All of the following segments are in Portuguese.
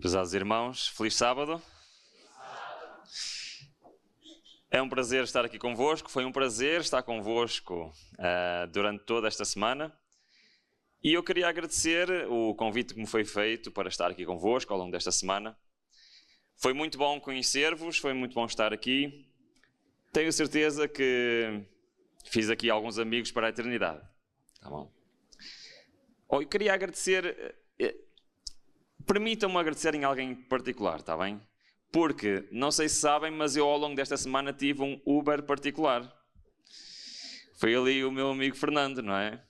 Prezados irmãos, feliz sábado. É um prazer estar aqui convosco, foi um prazer estar convosco durante toda esta semana. E eu queria agradecer o convite que me foi feito para estar aqui convosco ao longo desta semana. Foi muito bom conhecer-vos, foi muito bom estar aqui. Tenho certeza que fiz aqui alguns amigos para a eternidade. Tá bom? Eu queria agradecer... Permitam-me agradecer em alguém em particular, está bem? Porque, não sei se sabem, mas eu ao longo desta semana tive um Uber particular. Foi ali o meu amigo Fernando, não é?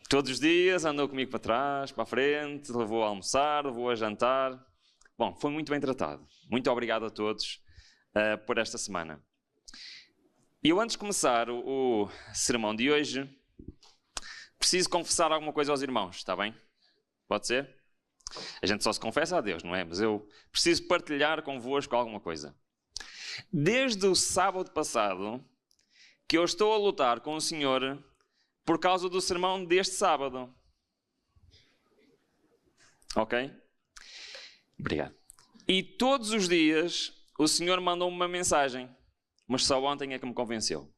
Todos os dias andou comigo para trás, para a frente, levou a almoçar, levou a jantar. Bom, foi muito bem tratado. Muito obrigado a todos por esta semana. E eu, antes de começar o sermão de hoje, preciso confessar alguma coisa aos irmãos, está bem? Pode ser? A gente só se confessa a Deus, não é? Mas eu preciso partilhar convosco alguma coisa. Desde o sábado passado, que eu estou a lutar com o Senhor por causa do sermão deste sábado. Ok? Obrigado. E todos os dias o Senhor mandou-me uma mensagem, mas só ontem é que me convenceu.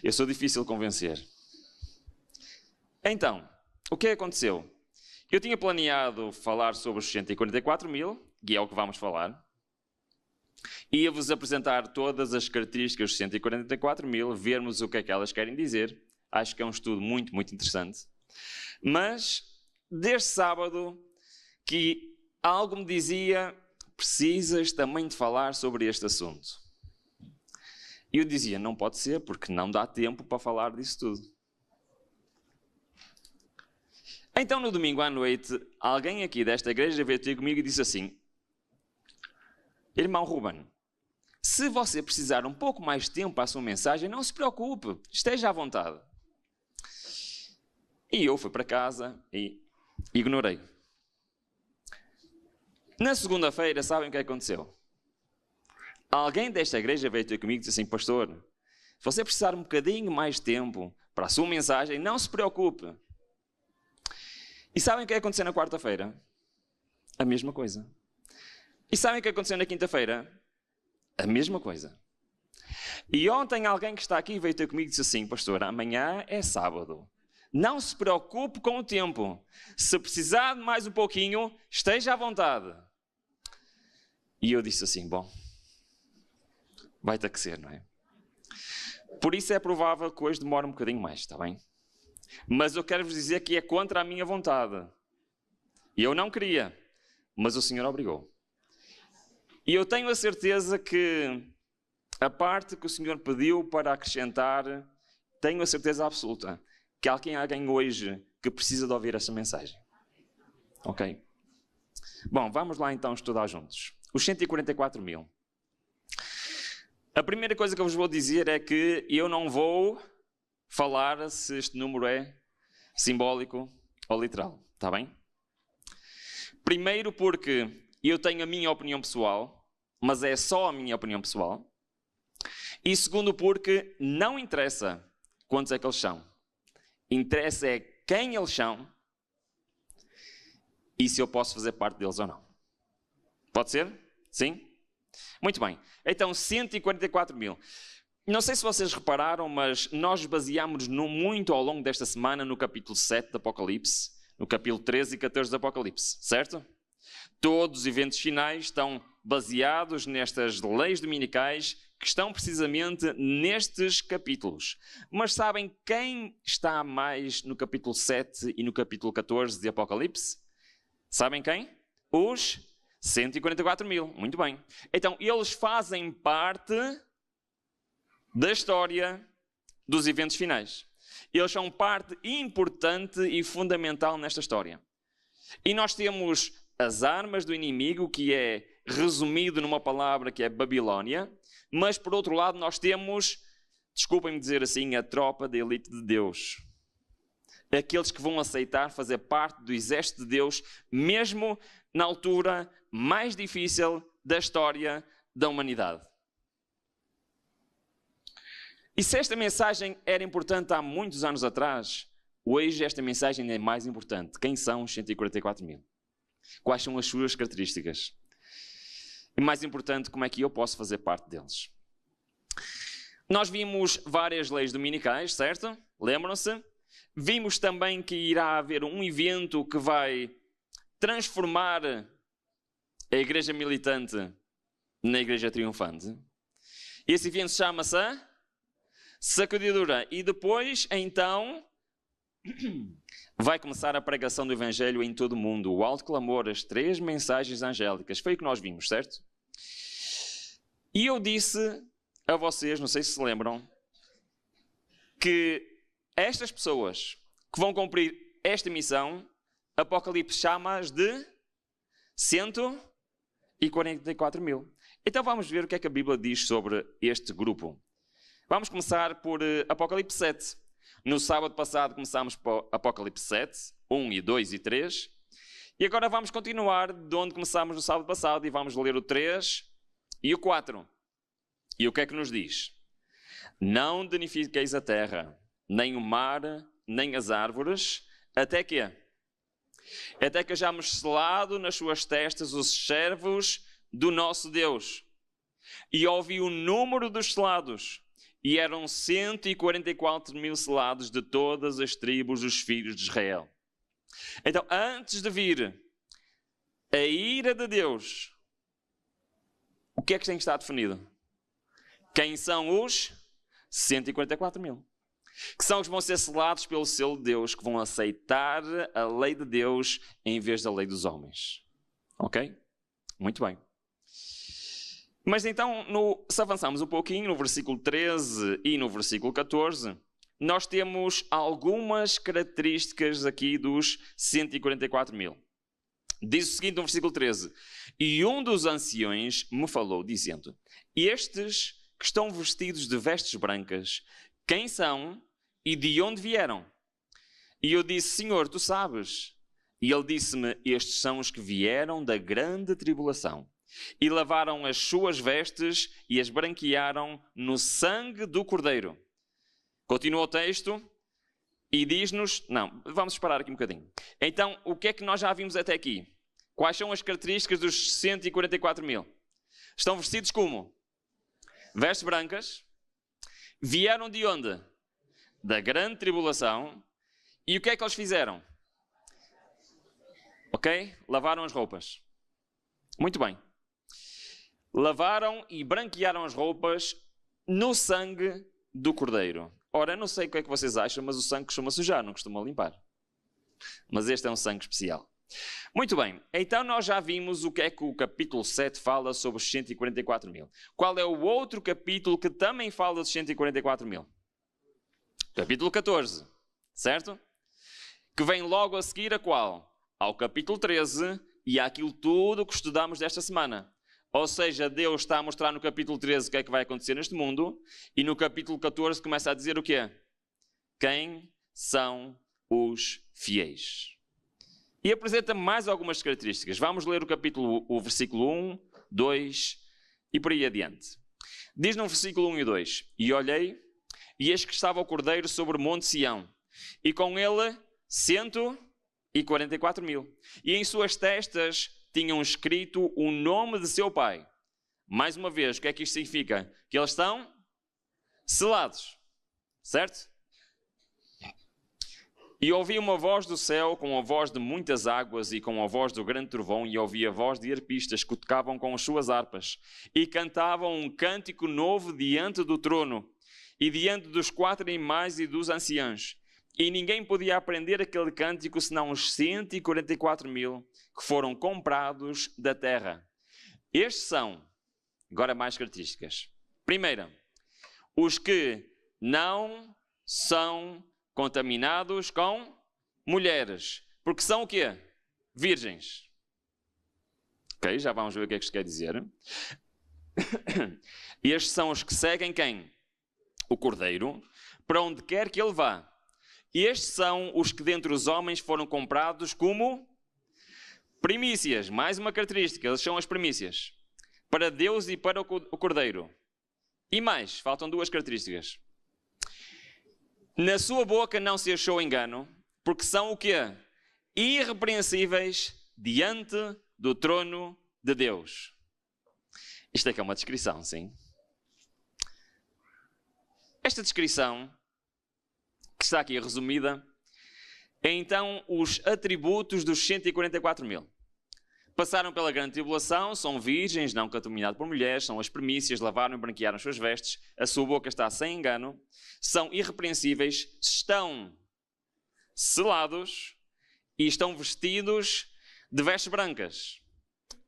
Eu sou difícil de convencer. Então, o que aconteceu? Eu tinha planeado falar sobre os 144 mil, e é o que vamos falar. Ia-vos apresentar todas as características dos 144 mil, vermos o que é que elas querem dizer. Acho que é um estudo muito, muito interessante. Mas, desde sábado, que algo me dizia, precisas também de falar sobre este assunto. E eu dizia, não pode ser, porque não dá tempo para falar disso tudo. Então, no domingo à noite, alguém aqui desta igreja veio ter comigo e disse assim: Irmão Ruben, se você precisar um pouco mais de tempo para a sua mensagem, não se preocupe, esteja à vontade. E eu fui para casa e ignorei. Na segunda-feira, sabem o que aconteceu? Alguém desta igreja veio ter comigo e disse assim: Pastor, se você precisar um bocadinho mais de tempo para a sua mensagem, não se preocupe. E sabem o que aconteceu na quarta-feira? A mesma coisa. E sabem o que aconteceu na quinta-feira? A mesma coisa. E ontem alguém que está aqui veio ter comigo e disse assim: Pastor, amanhã é sábado. Não se preocupe com o tempo. Se precisar de mais um pouquinho, esteja à vontade. E eu disse assim: bom, vai ter que ser, não é? Por isso é provável que hoje demore um bocadinho mais, está bem? Mas eu quero vos dizer que é contra a minha vontade. E eu não queria, mas o Senhor obrigou. E eu tenho a certeza que a parte que o Senhor pediu para acrescentar, tenho a certeza absoluta que há alguém hoje que precisa de ouvir essa mensagem. Ok? Bom, vamos lá então estudar juntos. Os 144 mil. A primeira coisa que eu vos vou dizer é que eu não vou falar se este número é simbólico ou literal, está bem? Primeiro porque eu tenho a minha opinião pessoal, mas é só a minha opinião pessoal. E segundo porque não interessa quantos é que eles são. Interessa é quem eles são e se eu posso fazer parte deles ou não. Pode ser? Sim? Muito bem. Então, 144 mil. Não sei se vocês repararam, mas nós baseámos-nos muito ao longo desta semana no capítulo 7 do Apocalipse, no capítulo 13 e 14 do Apocalipse, certo? Todos os eventos finais estão baseados nestas leis dominicais que estão precisamente nestes capítulos. Mas sabem quem está mais no capítulo 7 e no capítulo 14 de Apocalipse? Sabem quem? Os 144 mil. Muito bem. Então, eles fazem parte da história dos eventos finais. Eles são parte importante e fundamental nesta história. E nós temos as armas do inimigo, que é resumido numa palavra que é Babilónia, mas por outro lado nós temos, desculpem-me dizer assim, a tropa da elite de Deus. Aqueles que vão aceitar fazer parte do exército de Deus, mesmo na altura mais difícil da história da humanidade. E se esta mensagem era importante há muitos anos atrás, hoje esta mensagem é mais importante. Quem são os 144 mil? Quais são as suas características? E mais importante, como é que eu posso fazer parte deles? Nós vimos várias leis dominicais, certo? Lembram-se? Vimos também que irá haver um evento que vai transformar a igreja militante na igreja triunfante. Esse evento chama-se a sacudidura. E depois, então, vai começar a pregação do Evangelho em todo o mundo. O alto clamor, as 3 mensagens angélicas. Foi o que nós vimos, certo? E eu disse a vocês, não sei se se lembram, que estas pessoas que vão cumprir esta missão, Apocalipse chama-as de 144 mil. Então vamos ver o que é que a Bíblia diz sobre este grupo. Vamos começar por Apocalipse 7. No sábado passado começámos por Apocalipse 7, 1 e 2 e 3. E agora vamos continuar de onde começámos no sábado passado e vamos ler o 3 e o 4. E o que é que nos diz? Não danifiqueis a terra, nem o mar, nem as árvores, até que hajamos selado nas suas testas os servos do nosso Deus. E ouvi o número dos selados, e eram 144 mil selados de todas as tribos dos filhos de Israel. Então, antes de vir a ira de Deus, o que é que tem que estar definido? Quem são os 144 mil? Que são os que vão ser selados pelo selo de Deus, que vão aceitar a lei de Deus em vez da lei dos homens. Ok? Muito bem. Mas então, se avançarmos um pouquinho, no versículo 13 e no versículo 14, nós temos algumas características aqui dos 144 mil. Diz o seguinte no versículo 13: E um dos anciões me falou, dizendo: Estes que estão vestidos de vestes brancas, quem são e de onde vieram? E eu disse: Senhor, tu sabes. E ele disse-me: Estes são os que vieram da grande tribulação e lavaram as suas vestes e as branquearam no sangue do Cordeiro. Continua o texto e diz-nos... Não, vamos parar aqui um bocadinho. Então, o que é que nós já vimos até aqui? Quais são as características dos 144 mil? Estão vestidos como? Vestes brancas. Vieram de onde? Da grande tribulação. E o que é que eles fizeram? Ok? Lavaram as roupas. Muito bem. Lavaram e branquearam as roupas no sangue do Cordeiro. Ora, não sei o que é que vocês acham, mas o sangue costuma sujar, não costuma limpar. Mas este é um sangue especial. Muito bem, então nós já vimos o que é que o capítulo 7 fala sobre os 144 mil. Qual é o outro capítulo que também fala dos 144 mil? Capítulo 14, certo? Que vem logo a seguir a qual? Ao capítulo 13 e àquilo tudo que estudamos desta semana. Ou seja, Deus está a mostrar no capítulo 13 o que é que vai acontecer neste mundo e no capítulo 14 começa a dizer o quê? Quem são os fiéis? E apresenta mais algumas características. Vamos ler o versículo 1, 2 e por aí adiante. Diz no versículo 1 e 2: E olhei, e eis que estava o Cordeiro sobre o monte Sião, e com ele 144 mil. E em suas testas tinham escrito o nome de seu pai. Mais uma vez, o que é que isto significa? Que eles estão selados. Certo? E ouvi uma voz do céu, com a voz de muitas águas e com a voz do grande trovão, e ouvi a voz de arpistas que tocavam com as suas harpas e cantavam um cântico novo diante do trono e diante dos 4 animais e dos anciãos. E ninguém podia aprender aquele cântico senão os 144 mil que foram comprados da terra. Estes são, agora mais características. Primeira, os que não são contaminados com mulheres. Porque são o quê? Virgens. Ok, já vamos ver o que é que isto quer dizer. Estes são os que seguem quem? O Cordeiro, para onde quer que ele vá. Estes são os que dentre os homens foram comprados como primícias. Mais uma característica, eles são as primícias. Para Deus e para o Cordeiro. E mais, faltam 2 características. Na sua boca não se achou engano, porque são o quê? Irrepreensíveis diante do trono de Deus. Isto é que é uma descrição, sim? Esta descrição, que está aqui resumida, é então os atributos dos 144.000. Passaram pela grande tribulação, são virgens, não contaminadas por mulheres, são as primícias, lavaram e branquearam as suas vestes, a sua boca está sem engano, são irrepreensíveis, estão selados e estão vestidos de vestes brancas.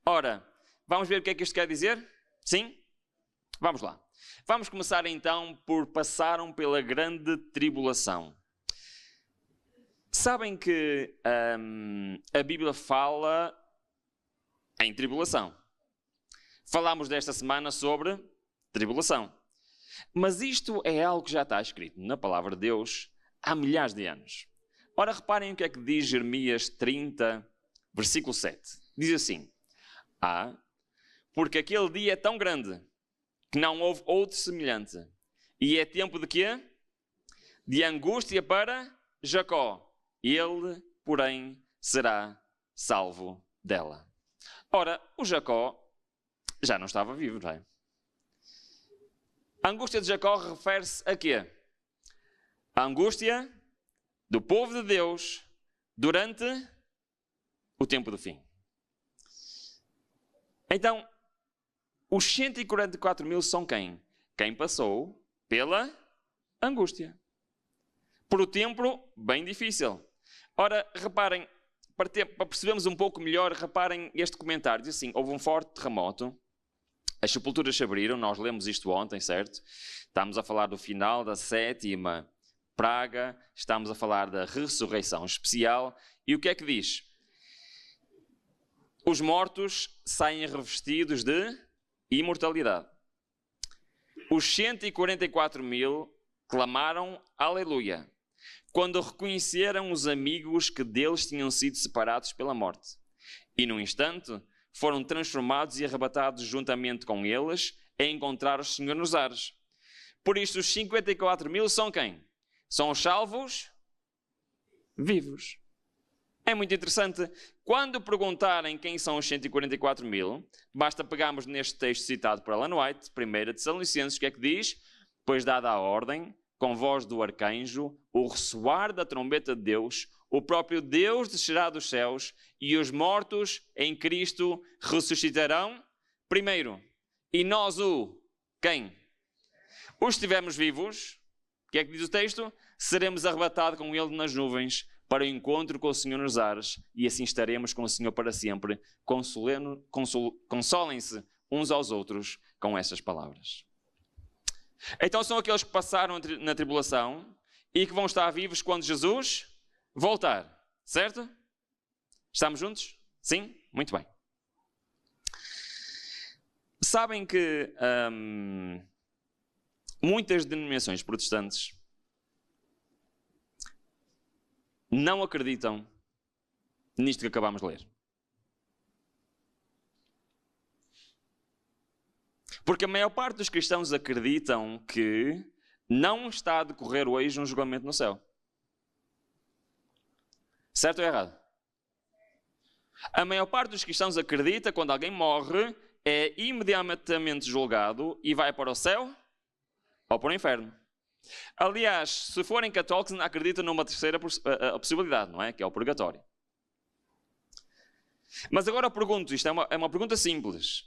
Ora, vamos ver o que é que isto quer dizer? Sim? Vamos lá. Vamos começar então por passaram pela grande tribulação. Sabem que a Bíblia fala em tribulação. Falámos desta semana sobre tribulação. Mas isto é algo que já está escrito na palavra de Deus há milhares de anos. Ora, reparem o que é que diz Jeremias 30, versículo 7. Diz assim: porque aquele dia é tão grande que não houve outro semelhante. E é tempo de quê? De angústia para Jacó. Ele, porém, será salvo dela. Ora, o Jacó já não estava vivo, não é? A angústia de Jacó refere-se a quê? A angústia do povo de Deus durante o tempo do fim. Então, os 144.000 são quem? Quem passou pela angústia. Por um tempo bem difícil. Ora, reparem, para percebermos um pouco melhor, reparem este comentário. Diz assim: houve um forte terremoto, as sepulturas se abriram, nós lemos isto ontem, certo? Estamos a falar do final da 7ª praga, estamos a falar da ressurreição especial. E o que é que diz? Os mortos saem revestidos de imortalidade. Os 144.000 clamaram aleluia quando reconheceram os amigos que deles tinham sido separados pela morte. E num instante foram transformados e arrebatados juntamente com eles a encontrar o Senhor nos ares. Por isto os 54.000 são quem? São os salvos vivos. É muito interessante. Quando perguntarem quem são os 144.000, basta pegarmos neste texto citado por Ellen White, 1 Tessalonicenses, que é que diz? Pois dada a ordem, com voz do arcanjo, o ressoar da trombeta de Deus, o próprio Deus descerá dos céus e os mortos em Cristo ressuscitarão primeiro. E nós quem? Os que estivermos vivos, o que é que diz o texto? Seremos arrebatados com ele nas nuvens para o encontro com o Senhor nos ares e assim estaremos com o Senhor para sempre. Consolem-se uns aos outros com estas palavras. Então são aqueles que passaram na tribulação e que vão estar vivos quando Jesus voltar. Certo? Estamos juntos? Sim? Muito bem. Sabem que muitas denominações protestantes não acreditam nisto que acabamos de ler. Porque a maior parte dos cristãos acreditam que não está a decorrer hoje um julgamento no céu. Certo ou errado? A maior parte dos cristãos acredita que quando alguém morre é imediatamente julgado e vai para o céu ou para o inferno. Aliás, se forem católicos, acreditam numa terceira possibilidade, não é? Que é o purgatório. Mas agora eu pergunto, isto é uma pergunta simples.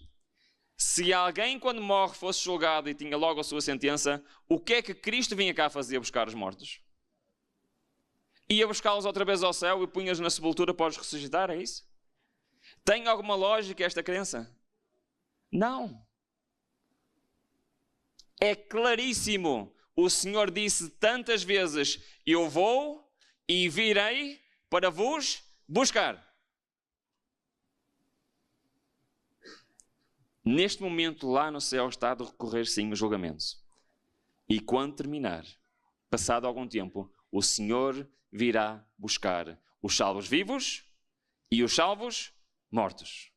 Se alguém quando morre fosse julgado e tinha logo a sua sentença, o que é que Cristo vinha cá fazer buscar os mortos? Ia buscá-los outra vez ao céu e punha-os na sepultura para os ressuscitar, é isso? Tem alguma lógica esta crença? Não. É claríssimo. O Senhor disse tantas vezes: eu vou e virei para vos buscar. Neste momento, lá no céu, está a decorrer sim o julgamento. E quando terminar, passado algum tempo, o Senhor virá buscar os salvos vivos e os salvos mortos,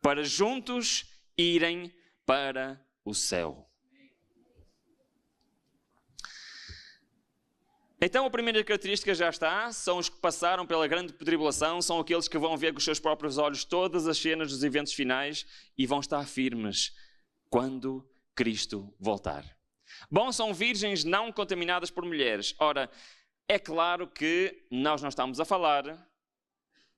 para juntos irem para o céu. Então a primeira característica já está, são os que passaram pela grande tribulação, são aqueles que vão ver com os seus próprios olhos todas as cenas dos eventos finais e vão estar firmes quando Cristo voltar. Bom, são virgens não contaminadas por mulheres. Ora, é claro que nós não estamos a falar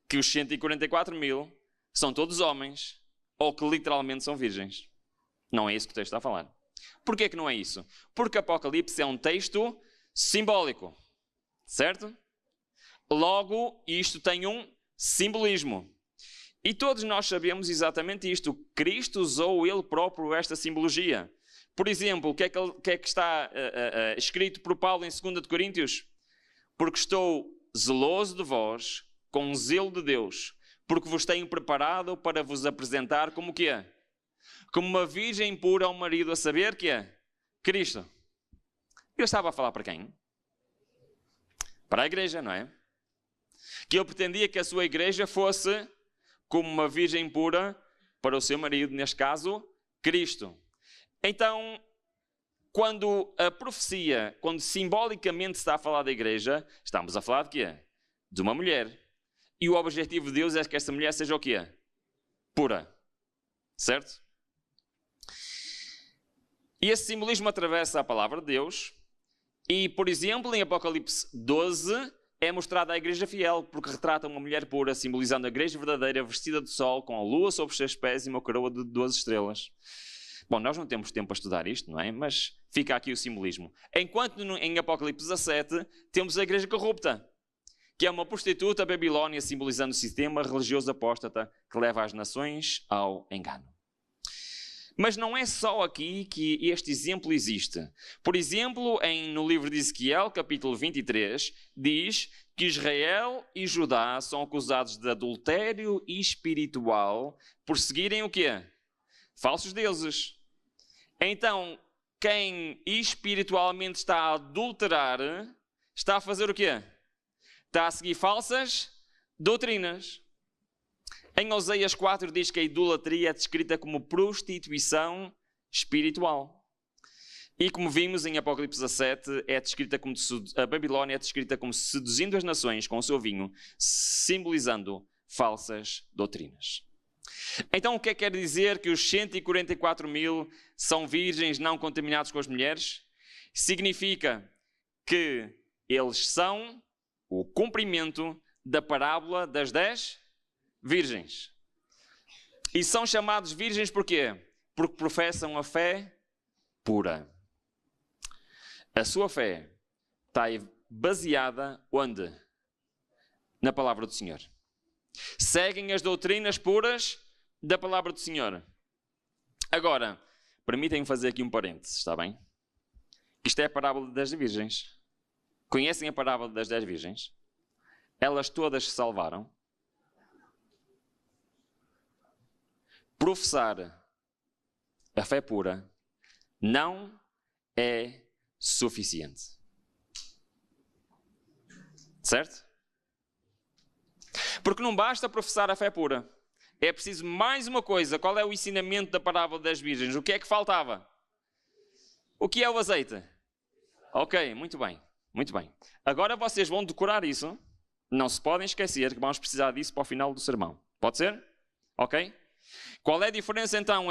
que os 144 mil são todos homens ou que literalmente são virgens. Não é isso que o texto está a falar. Porquê que não é isso? Porque Apocalipse é um texto simbólico, certo? Logo, isto tem um simbolismo. E todos nós sabemos exatamente isto. Cristo usou ele próprio esta simbologia. Por exemplo, o que é que está escrito por Paulo em 2 de Coríntios? Porque estou zeloso de vós, com o zelo de Deus, porque vos tenho preparado para vos apresentar como o quê? Como uma virgem pura ao marido, a saber que é Cristo. Ele estava a falar para quem? Para a igreja, não é? Que ele pretendia que a sua igreja fosse como uma virgem pura para o seu marido, neste caso, Cristo. Então, quando a profecia, quando simbolicamente se está a falar da igreja, estamos a falar de quê? De uma mulher. E o objetivo de Deus é que esta mulher seja o quê? Pura. Certo? E esse simbolismo atravessa a palavra de Deus. E, por exemplo, em Apocalipse 12, é mostrada a igreja fiel, porque retrata uma mulher pura, simbolizando a igreja verdadeira, vestida de sol, com a lua sobre os seus pés e uma coroa de 12 estrelas. Bom, nós não temos tempo para estudar isto, não é? Mas fica aqui o simbolismo. Enquanto em Apocalipse 17 temos a igreja corrupta, que é uma prostituta Babilónia, simbolizando o sistema religioso apóstata que leva as nações ao engano. Mas não é só aqui que este exemplo existe. Por exemplo, no livro de Ezequiel, capítulo 23, diz que Israel e Judá são acusados de adultério espiritual por seguirem o quê? Falsos deuses. Então, quem espiritualmente está a adulterar, está a fazer o quê? Está a seguir falsas doutrinas. Em Oseias 4 diz que a idolatria é descrita como prostituição espiritual. E como vimos em Apocalipse 17, é descrita como a Babilónia é descrita como seduzindo as nações com o seu vinho, simbolizando falsas doutrinas. Então o que é que quer dizer que os 144 mil são virgens não contaminados com as mulheres? Significa que eles são o cumprimento da parábola das 10 virgens. E são chamados virgens porquê? Porque professam a fé pura. A sua fé está baseada onde? Na palavra do Senhor. Seguem as doutrinas puras da palavra do Senhor. Agora, permitem-me fazer aqui um parênteses, está bem? Isto é a parábola das 10 virgens. Conhecem a parábola das 10 virgens? Elas todas se salvaram. Professar a fé pura não é suficiente. Certo? Porque não basta professar a fé pura. É preciso mais uma coisa. Qual é o ensinamento da parábola das virgens? O que é que faltava? O que é o azeite? Ok, muito bem. Muito bem. Agora vocês vão decorar isso. Não se podem esquecer que vamos precisar disso para o final do sermão. Pode ser? Ok? Qual é a diferença então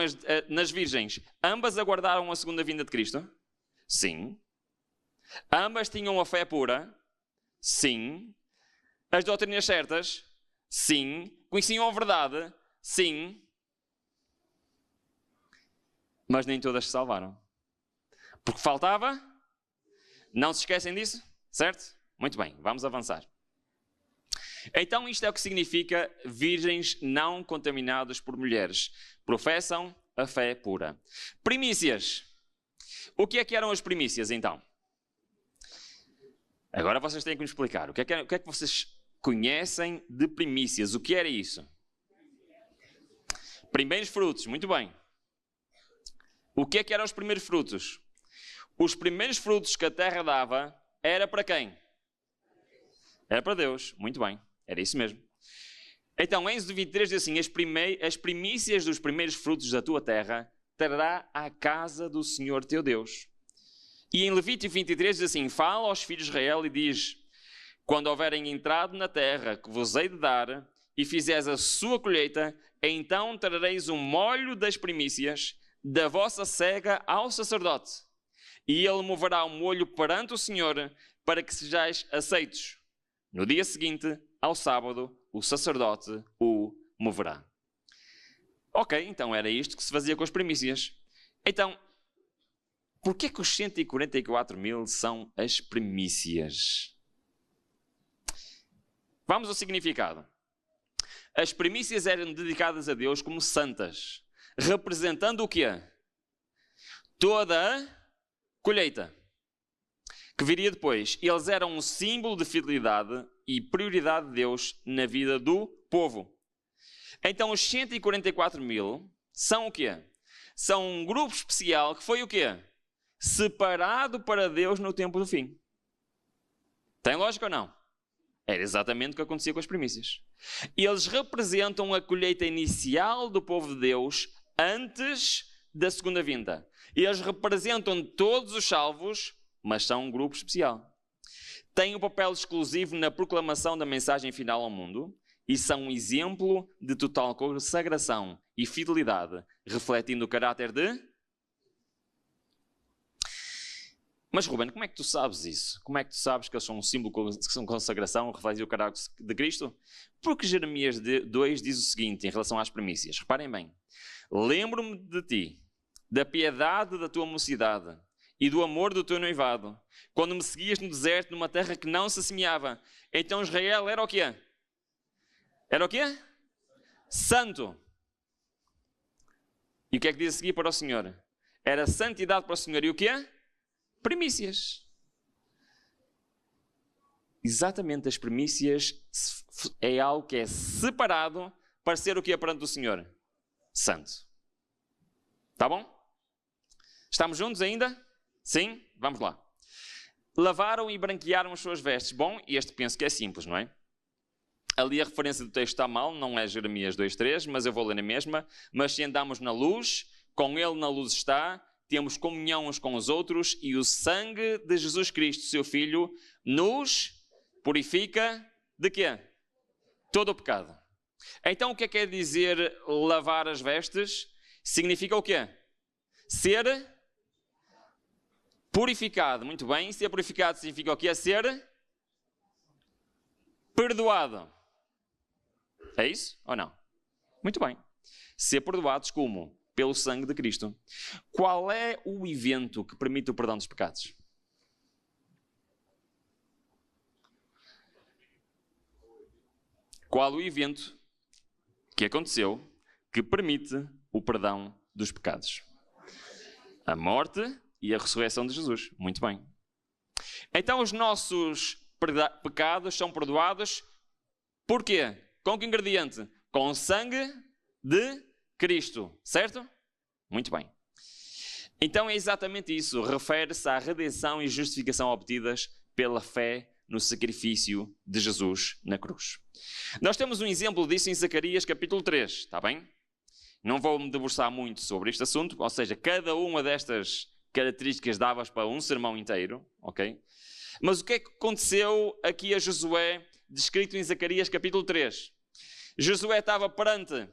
nas virgens? Ambas aguardaram a segunda vinda de Cristo? Sim. Ambas tinham a fé pura? Sim. As doutrinas certas? Sim. Conheciam a verdade? Sim. Mas nem todas se salvaram. Porque faltava? Não se esquecem disso? Certo? Muito bem, vamos avançar. Então isto é o que significa virgens não contaminadas por mulheres. Professam a fé pura. Primícias. O que é que eram as primícias então? Agora vocês têm que me explicar. O que é que vocês conhecem de primícias? O que era isso? Primeiros frutos, muito bem. O que é que eram os primeiros frutos? Os primeiros frutos que a terra dava era para quem? Era para Deus, muito bem. Era isso mesmo. Então, em Êxodo 23 diz assim: as primícias dos primeiros frutos da tua terra trará à casa do Senhor teu Deus. E em Levítico 23 diz assim: fala aos filhos de Israel e diz: quando houverem entrado na terra que vos hei de dar, e fizeres a sua colheita, então trareis o molho das primícias da vossa cega ao sacerdote. E ele moverá o molho perante o Senhor, para que sejais aceitos. No dia seguinte, ao sábado, o sacerdote o moverá. Ok, então era isto que se fazia com as primícias. Então, porquê que os 144.000 são as primícias? Vamos ao significado. As primícias eram dedicadas a Deus como santas, representando o quê? Toda a colheita que viria depois. Eles eram um símbolo de fidelidade e prioridade de Deus na vida do povo. Então os 144.000 são o quê? São um grupo especial que foi o quê? Separado para Deus no tempo do fim. Tem lógica ou não? Era exatamente o que acontecia com as primícias. Eles representam a colheita inicial do povo de Deus antes da segunda vinda. Eles representam todos os salvos, mas são um grupo especial. Têm um papel exclusivo na proclamação da mensagem final ao mundo e são um exemplo de total consagração e fidelidade, refletindo o caráter de... Mas, Ruben, como é que tu sabes isso? Como é que tu sabes que eles são um símbolo de consagração, refletir o caráter de Cristo? Porque Jeremias 2 diz o seguinte em relação às primícias. Reparem bem. Lembro-me de ti, da piedade da tua mocidade e do amor do teu noivado, quando me seguias no deserto, numa terra que não se semeava. Então Israel era o quê? Era o quê? Santo. E o que é que diz a seguir para o Senhor? Era santidade para o Senhor. E o quê? Primícias. Exatamente, as primícias é algo que é separado para ser o que é perante o Senhor? Santo. Tá bom? Estamos juntos ainda? Sim? Vamos lá. Lavaram e branquearam as suas vestes. Bom, este penso que é simples, não é? Ali a referência do texto está mal, não é Jeremias 2:3, mas eu vou ler na mesma. Mas se andamos na luz, com ele na luz está, temos comunhão uns com os outros e o sangue de Jesus Cristo, seu Filho, nos purifica de quê? Todo o pecado. Então o que é que quer dizer lavar as vestes? Significa o quê? Ser purificado. Muito bem. Ser purificado significa o quê? Ser perdoado. É isso ou não? Muito bem. Ser perdoados como? Pelo sangue de Cristo. Qual é o evento que permite o perdão dos pecados? Qual o evento que aconteceu que permite o perdão dos pecados? A morte e a ressurreição de Jesus. Muito bem. Então os nossos pecados são perdoados por quê? Com que ingrediente? Com o sangue de Cristo, certo? Muito bem. Então é exatamente isso. Refere-se à redenção e justificação obtidas pela fé no sacrifício de Jesus na cruz. Nós temos um exemplo disso em Zacarias capítulo 3, está bem? Não vou me debruçar muito sobre este assunto, ou seja, cada uma destas características dava para um sermão inteiro, ok? Mas o que é que aconteceu aqui a Josué, descrito em Zacarias capítulo 3? Josué estava perante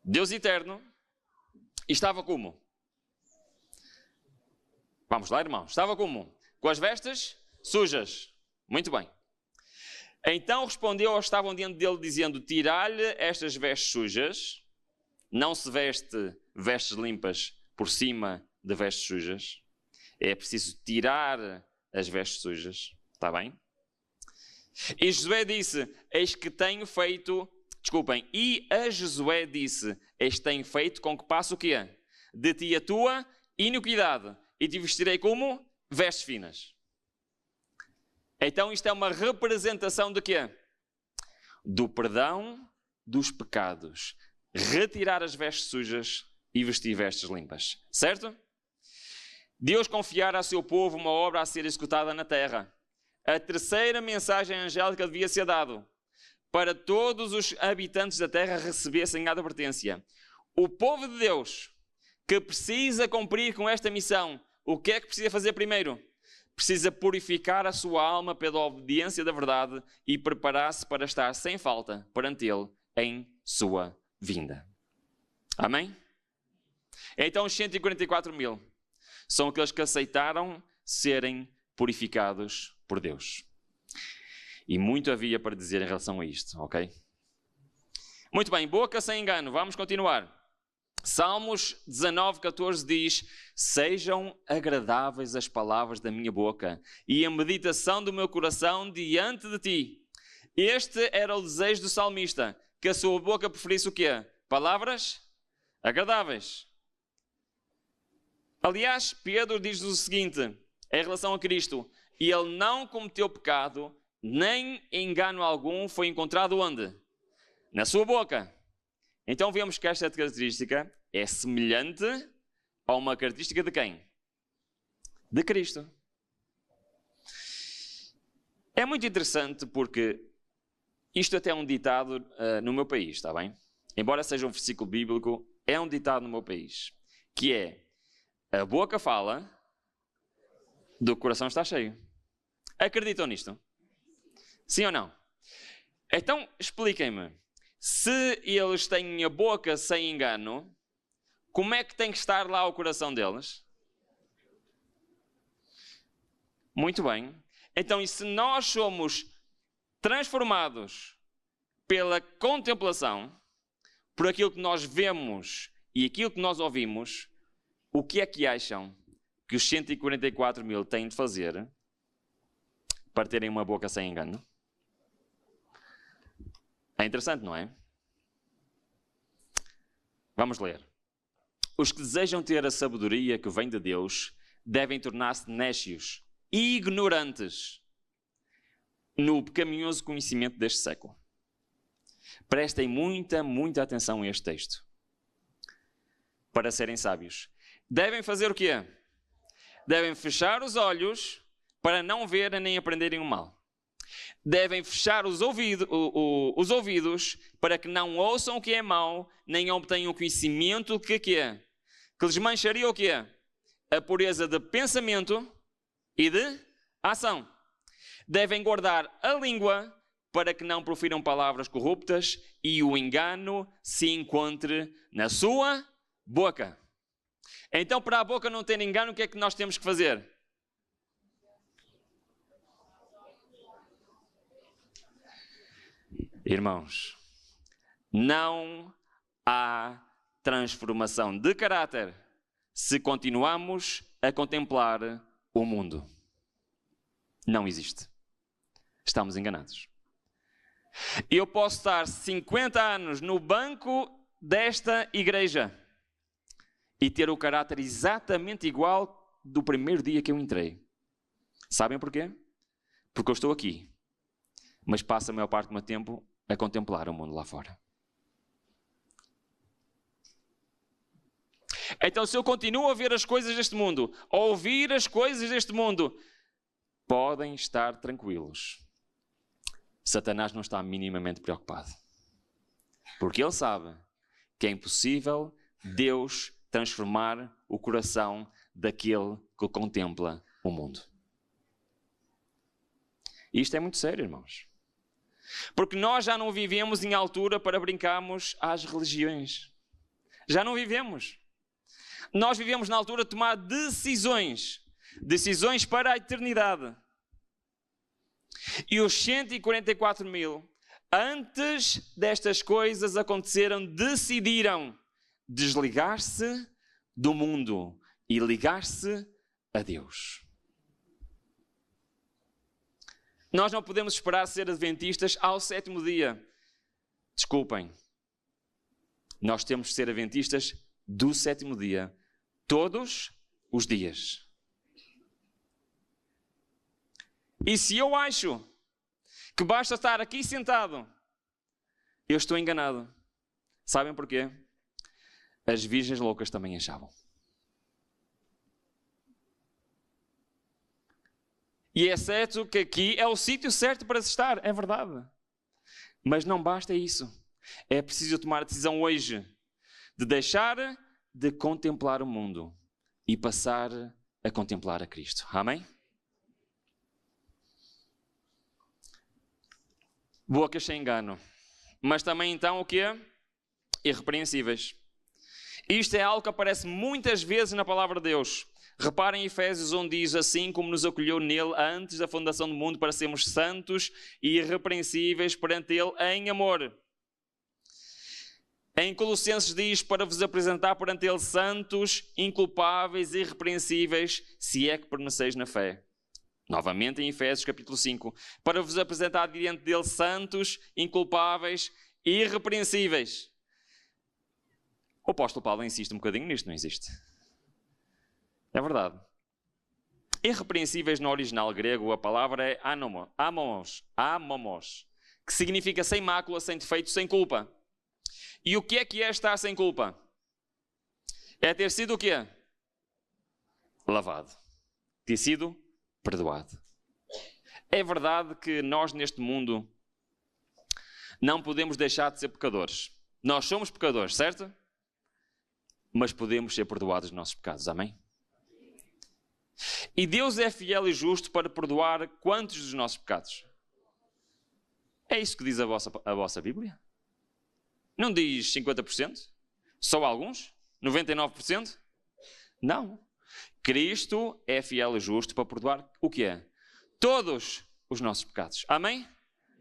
Deus eterno e estava como? Vamos lá, irmão. Estava como? Com as vestes sujas. Muito bem. Então respondeu aos que estavam diante dele, dizendo: tirai-lhe estas vestes sujas. Não se veste vestes limpas por cima de vestes sujas. É preciso tirar as vestes sujas. Está bem? E Josué disse: eis que tenho feito... Desculpem. E a Josué disse: eis que tenho feito com que passe o quê? De ti a tua iniquidade. E te vestirei como vestes finas. Então isto é uma representação de quê? Do perdão dos pecados. Retirar as vestes sujas e vestir vestes limpas. Certo? Deus confiara a seu povo uma obra a ser executada na terra. A terceira mensagem angélica devia ser dada para todos os habitantes da terra recebessem a advertência. O povo de Deus que precisa cumprir com esta missão o que é que precisa fazer primeiro? Precisa purificar a sua alma pela obediência da verdade e preparar-se para estar sem falta perante Ele em sua vinda. Amém? Então os 144 mil são aqueles que aceitaram serem purificados por Deus. E muito havia para dizer em relação a isto, ok? Muito bem, boca sem engano, vamos continuar. Salmos 19:14 diz: sejam agradáveis as palavras da minha boca e a meditação do meu coração diante de ti. Este era o desejo do salmista, que a sua boca preferisse o quê? Palavras agradáveis. Aliás, Pedro diz-nos o seguinte, em relação a Cristo: e ele não cometeu pecado, nem engano algum foi encontrado onde? Na sua boca. Então vemos que esta característica é semelhante a uma característica de quem? De Cristo. É muito interessante porque isto até é um ditado no meu país, está bem? Embora seja um versículo bíblico, é um ditado no meu país, que é: a boca fala, do coração está cheio. Acreditam nisto? Sim ou não? Então expliquem-me. Se eles têm a boca sem engano, como é que tem que estar lá o coração deles? Muito bem. Então, e se nós somos transformados pela contemplação, por aquilo que nós vemos e aquilo que nós ouvimos, o que é que acham que os 144 mil têm de fazer para terem uma boca sem engano? É interessante, não é? Vamos ler. Os que desejam ter a sabedoria que vem de Deus devem tornar-se nécios e ignorantes no pecaminoso conhecimento deste século. Prestem muita atenção a este texto. Para serem sábios. Devem fazer o quê? Devem fechar os olhos para não verem nem aprenderem o mal. Devem fechar os ouvidos para que não ouçam o que é mau, nem obtenham o conhecimento que é. Que lhes mancharia o que é? A pureza de pensamento e de ação. Devem guardar a língua para que não profiram palavras corruptas e o engano se encontre na sua boca. Então, para a boca não ter engano, o que é que nós temos que fazer? Irmãos, não há transformação de caráter se continuamos a contemplar o mundo. Não existe. Estamos enganados. Eu posso estar 50 anos no banco desta igreja e ter o caráter exatamente igual do primeiro dia que eu entrei. Sabem porquê? Porque eu estou aqui, mas passo a maior parte do meu tempo a contemplar o mundo lá fora. Então, se eu continuo a ver as coisas deste mundo, a ouvir as coisas deste mundo, podem estar tranquilos. Satanás não está minimamente preocupado. Porque ele sabe que é impossível Deus transformar o coração daquele que contempla o mundo. Isto é muito sério, irmãos. Porque nós já não vivemos em altura para brincarmos às religiões. Já não vivemos. Nós vivemos na altura de tomar decisões. Decisões para a eternidade. E os 144 mil, antes destas coisas aconteceram, decidiram desligar-se do mundo e ligar-se a Deus. Nós não podemos esperar ser adventistas ao 7º dia. Desculpem. Nós temos de ser adventistas do 7º dia. Todos os dias. E se eu acho que basta estar aqui sentado, eu estou enganado. Sabem porquê? As virgens loucas também achavam. E é certo que aqui é o sítio certo para se estar, é verdade. Mas não basta isso. É preciso tomar a decisão hoje de deixar de contemplar o mundo e passar a contemplar a Cristo. Amém? Bocas sem engano. Mas também então o quê? Irrepreensíveis. Isto é algo que aparece muitas vezes na palavra de Deus. Reparem em Efésios, onde diz assim como nos acolheu nele antes da fundação do mundo para sermos santos e irrepreensíveis perante ele em amor. Em Colossenses diz para vos apresentar perante ele santos, inculpáveis e irrepreensíveis, se é que permaneceis na fé. Novamente em Efésios capítulo 5, para vos apresentar diante dele santos, inculpáveis e irrepreensíveis. O apóstolo Paulo insiste um bocadinho nisto, não existe? É verdade. Irrepreensíveis no original grego, a palavra é amomos, que significa sem mácula, sem defeito, sem culpa. E o que é estar sem culpa? É ter sido o quê? Lavado. Ter sido perdoado. É verdade que nós neste mundo não podemos deixar de ser pecadores. Nós somos pecadores, certo? Mas podemos ser perdoados dos nossos pecados, amém? E Deus é fiel e justo para perdoar quantos dos nossos pecados? É isso que diz a vossa Bíblia? Não diz 50%? Só alguns? 99%? Não. Cristo é fiel e justo para perdoar o que é? Todos os nossos pecados. Amém?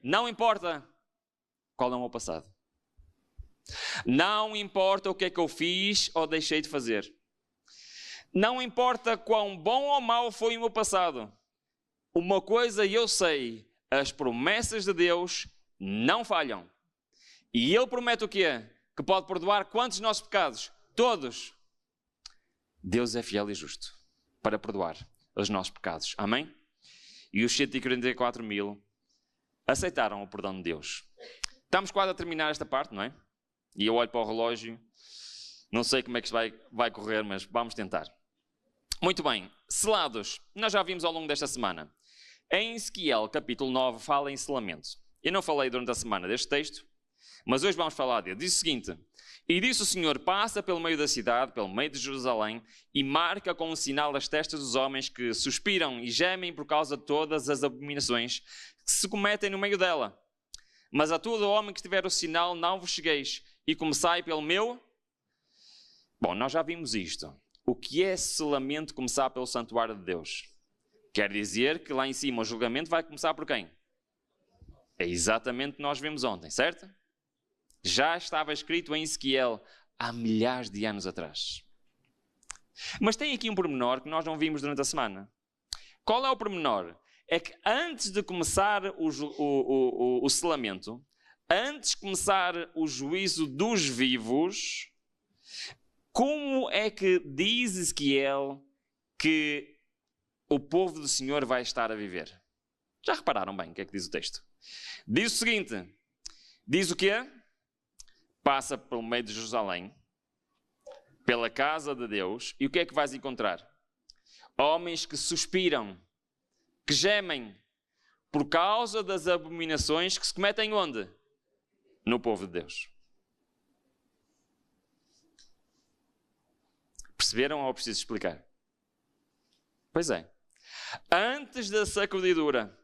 Não importa qual é o meu passado. Não importa o que é que eu fiz ou deixei de fazer. Não importa quão bom ou mau foi o meu passado. Uma coisa eu sei, as promessas de Deus não falham. E Ele promete o quê? Que pode perdoar quantos nossos pecados? Todos. Deus é fiel e justo para perdoar os nossos pecados. Amém? E os 144 mil aceitaram o perdão de Deus. Estamos quase a terminar esta parte, não é? E eu olho para o relógio. Não sei como é que isto vai correr, mas vamos tentar. Muito bem. Selados. Nós já vimos ao longo desta semana. Em Ezequiel, capítulo 9, fala em selamento. Eu não falei durante a semana deste texto, mas hoje vamos falar dele. Diz o seguinte: e disse o Senhor, passa pelo meio da cidade, pelo meio de Jerusalém, e marca com um sinal as testas dos homens que suspiram e gemem por causa de todas as abominações que se cometem no meio dela. Mas a todo homem que tiver o sinal, não vos chegueis, e começai pelo meu... Bom, nós já vimos isto. O que é selamento começar pelo santuário de Deus? Quer dizer que lá em cima o julgamento vai começar por quem? É exatamente o que nós vimos ontem, certo? Já estava escrito em Ezequiel há milhares de anos atrás. Mas tem aqui um pormenor que nós não vimos durante a semana. Qual é o pormenor? É que antes de começar o selamento, antes de começar o juízo dos vivos, como é que diz Ezequiel que o povo do Senhor vai estar a viver? Já repararam bem o que é que diz o texto? Diz o seguinte, diz o quê? Passa pelo meio de Jerusalém, pela casa de Deus, e o que é que vais encontrar? Homens que suspiram, que gemem, por causa das abominações que se cometem onde? No povo de Deus. Perceberam ou preciso explicar? Pois é. Antes da sacudidura,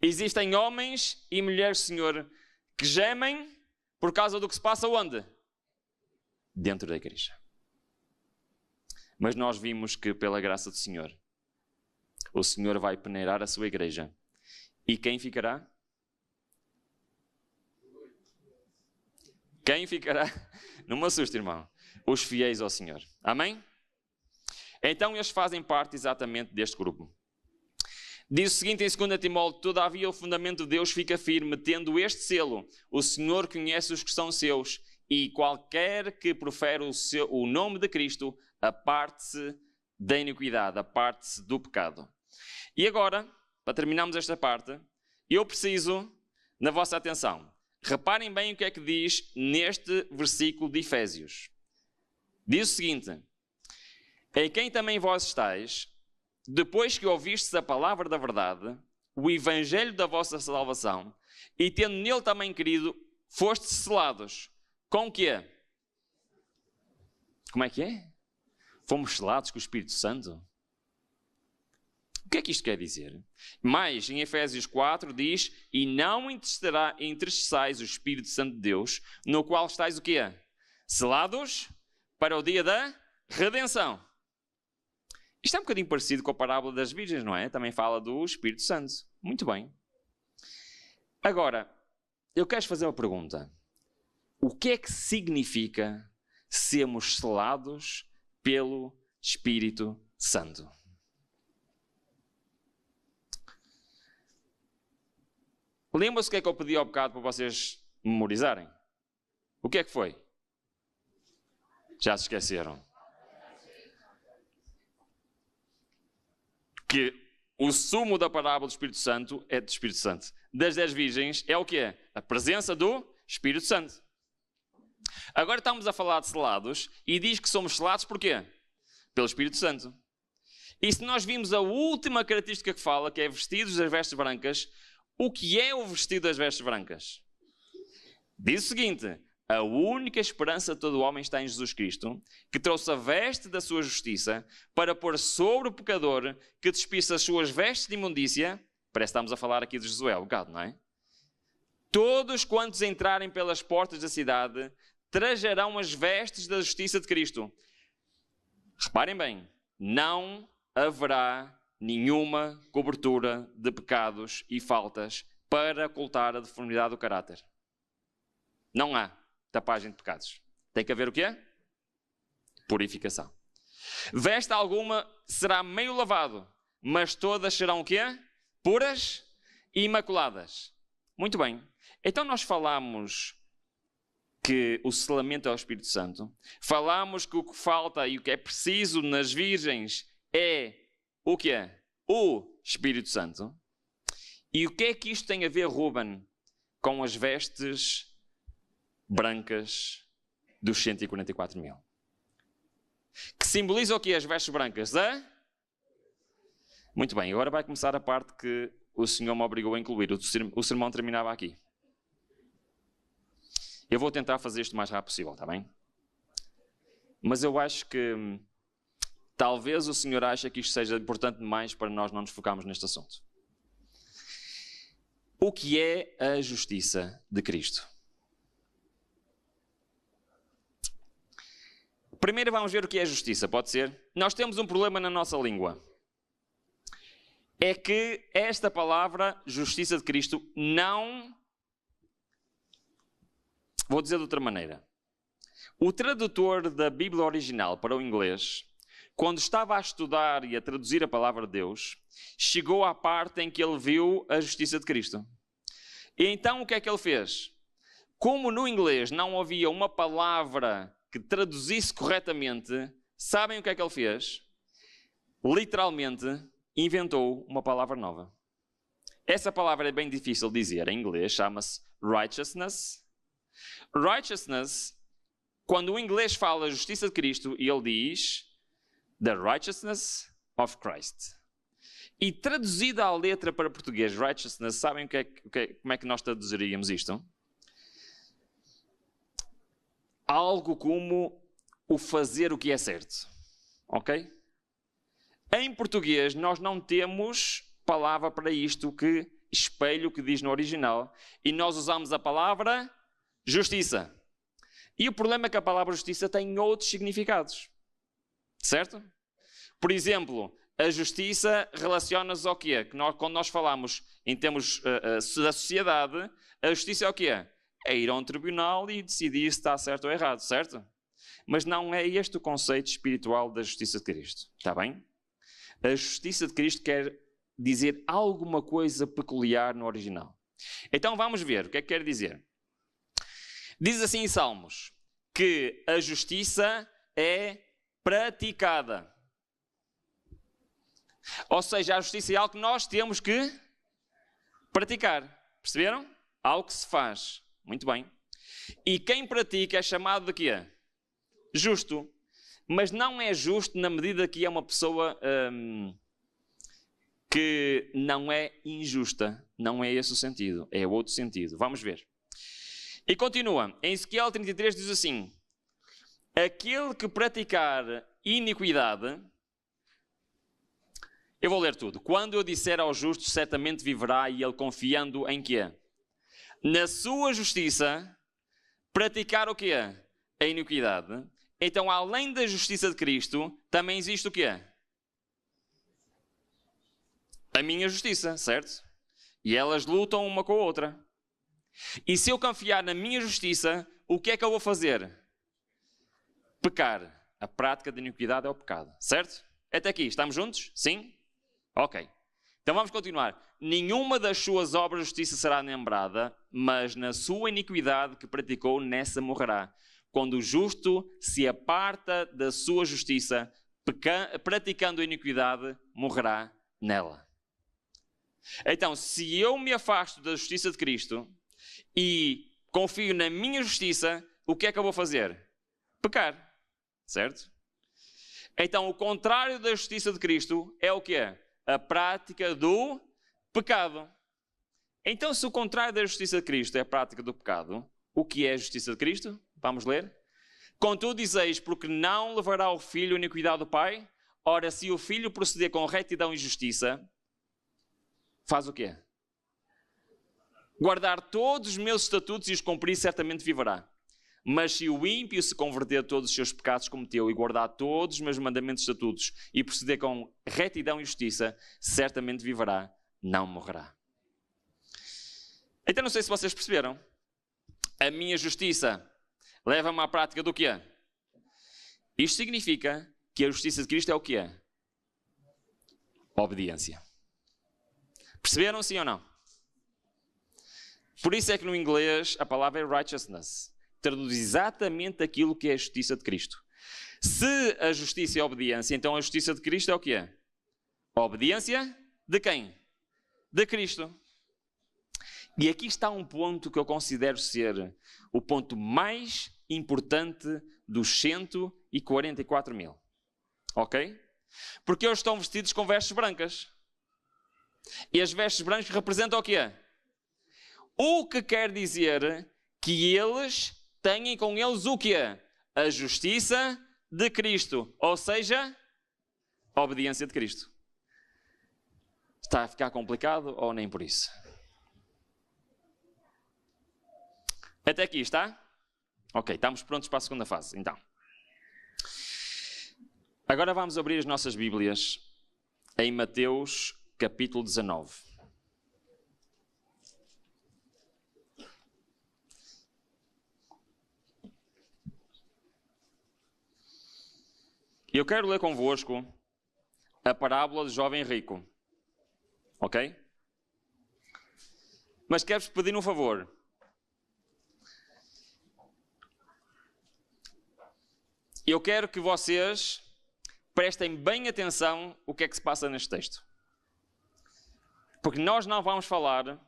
existem homens e mulheres do Senhor que gemem por causa do que se passa onde? Dentro da igreja. Mas nós vimos que pela graça do Senhor, o Senhor vai peneirar a sua igreja. E quem ficará? Quem ficará? Não me assuste, irmão. Os fiéis ao Senhor. Amém? Então eles fazem parte exatamente deste grupo. Diz o seguinte em 2 Timóteo: todavia o fundamento de Deus fica firme, tendo este selo: o Senhor conhece os que são seus, e qualquer que profere o nome de Cristo, aparte-se da iniquidade, aparte-se do pecado. E agora, para terminarmos esta parte, eu preciso da vossa atenção. Reparem bem o que é que diz neste versículo de Efésios. Diz o seguinte: em quem também vós estáis, depois que ouvistes a palavra da verdade, o evangelho da vossa salvação, e tendo nele também querido, fostes selados. Com o quê? Como é que é? Fomos selados com o Espírito Santo? O que é que isto quer dizer? Mais, em Efésios 4 diz, e não entristeçais o Espírito Santo de Deus, no qual estáis o quê? Selados para o dia da redenção. Isto é um bocadinho parecido com a parábola das virgens, não é? Também fala do Espírito Santo. Muito bem. Agora, eu quero fazer uma pergunta. O que é que significa sermos selados pelo Espírito Santo? Lembra-se o que é que eu pedi ao bocado para vocês memorizarem? O que é que foi? Já se esqueceram? Que o sumo da parábola do Espírito Santo é do Espírito Santo. Das 10 virgens é o quê? A presença do Espírito Santo. Agora estamos a falar de selados e diz que somos selados por quê? Pelo Espírito Santo. E se nós vimos a última característica que fala, que é vestidos das vestes brancas, o que é o vestido das vestes brancas? Diz o seguinte: a única esperança de todo o homem está em Jesus Cristo, que trouxe a veste da sua justiça para pôr sobre o pecador que despisse as suas vestes de imundícia. Parece que estamos a falar aqui de Josué, um bocado, não é? Todos quantos entrarem pelas portas da cidade trajarão as vestes da justiça de Cristo. Reparem bem, não haverá nenhuma cobertura de pecados e faltas para ocultar a deformidade do caráter. Não há tapagem de pecados. Tem que haver o quê? Purificação. Veste alguma será meio lavado, mas todas serão o quê? Puras e imaculadas. Muito bem. Então nós falamos que o selamento é o Espírito Santo. Falamos que o que falta e o que é preciso nas virgens é o que é? O Espírito Santo. E o que é que isto tem a ver, Ruben, com as vestes brancas dos 144 mil? Que simboliza o que as vestes brancas? Muito bem, agora vai começar a parte que o Senhor me obrigou a incluir. O sermão terminava aqui. Eu vou tentar fazer isto o mais rápido possível, está bem? Mas eu acho que talvez o Senhor ache que isto seja importante demais para nós não nos focarmos neste assunto. O que é a justiça de Cristo? Primeiro vamos ver o que é justiça, pode ser? Nós temos um problema na nossa língua. É que esta palavra, justiça de Cristo, não... Vou dizer de outra maneira. O tradutor da Bíblia original para o inglês, quando estava a estudar e a traduzir a palavra de Deus, chegou à parte em que ele viu a justiça de Cristo. E então o que é que ele fez? Como no inglês não havia uma palavra que traduzisse corretamente, sabem o que é que ele fez? Literalmente inventou uma palavra nova. Essa palavra é bem difícil de dizer em inglês, chama-se righteousness. Righteousness, quando o inglês fala justiça de Cristo, ele diz the righteousness of Christ. E traduzida à letra para português, righteousness, sabem como é que nós traduziríamos isto? Algo como o fazer o que é certo. Ok? Em português, nós não temos palavra para isto que espelho o que diz no original. E nós usamos a palavra justiça. E o problema é que a palavra justiça tem outros significados. Certo? Por exemplo, a justiça relaciona-se ao quê? Quando nós falamos em termos da sociedade, a justiça é o quê? É ir a um tribunal e decidir se está certo ou errado, certo? Mas não é este o conceito espiritual da justiça de Cristo. Está bem? A justiça de Cristo quer dizer alguma coisa peculiar no original. Então vamos ver o que é que quer dizer. Diz assim em Salmos, que a justiça é praticada. Ou seja, a justiça é algo que nós temos que praticar. Perceberam? Algo que se faz. Muito bem. E quem pratica é chamado de quê? Justo. Mas não é justo na medida que é uma pessoa que não é injusta. Não é esse o sentido. É outro sentido. Vamos ver. E continua. Em Ezequiel 33 diz assim: aquele que praticar iniquidade... Eu vou ler tudo. Quando eu disser ao justo, certamente viverá, e ele confiando em quê? Na sua justiça, praticar o quê? A iniquidade. Então, além da justiça de Cristo, também existe o quê? A minha justiça, certo? E elas lutam uma com a outra. E se eu confiar na minha justiça, o que é que eu vou fazer? Pecar. A prática da iniquidade é o pecado, certo? Até aqui, estamos juntos? Sim? Ok. Então vamos continuar. Nenhuma das suas obras de justiça será lembrada, mas na sua iniquidade que praticou, nessa morrerá. Quando o justo se aparta da sua justiça, praticando a iniquidade, morrerá nela. Então, se eu me afasto da justiça de Cristo e confio na minha justiça, o que é que eu vou fazer? Pecar. Certo? Então, o contrário da justiça de Cristo é o quê? A prática do pecado. Então, se o contrário da justiça de Cristo é a prática do pecado, o que é a justiça de Cristo? Vamos ler? Contudo, dizeis, porque não levará o filho a iniquidade do pai? Ora, se o filho proceder com retidão e justiça, faz o quê? Guardar todos os meus estatutos e os cumprir, certamente viverá. Mas se o ímpio se converter a todos os seus pecados que cometeu e guardar todos os meus mandamentos e estatutos e proceder com retidão e justiça, certamente viverá, não morrerá. Então não sei se vocês perceberam. A minha justiça leva-me à prática do quê? Isto significa que a justiça de Cristo é o quê? Obediência. Perceberam, sim ou não? Por isso é que no inglês a palavra é righteousness. Traduz exatamente aquilo que é a justiça de Cristo. Se a justiça é a obediência, então a justiça de Cristo é o que é? A obediência de quem? De Cristo. E aqui está um ponto que eu considero ser o ponto mais importante dos 144 mil. Ok? Porque eles estão vestidos com vestes brancas. E as vestes brancas representam o que é? O que quer dizer que eles têm com eles o que é? A justiça de Cristo. Ou seja, a obediência de Cristo. Está a ficar complicado ou nem por isso? Até aqui está? Ok, estamos prontos para a segunda fase, então. Agora vamos abrir as nossas Bíblias em Mateus capítulo 19. Eu quero ler convosco a parábola do jovem rico. Ok? Mas quero-vos pedir um favor. Eu quero que vocês prestem bem atenção o que é que se passa neste texto. Porque nós não vamos falar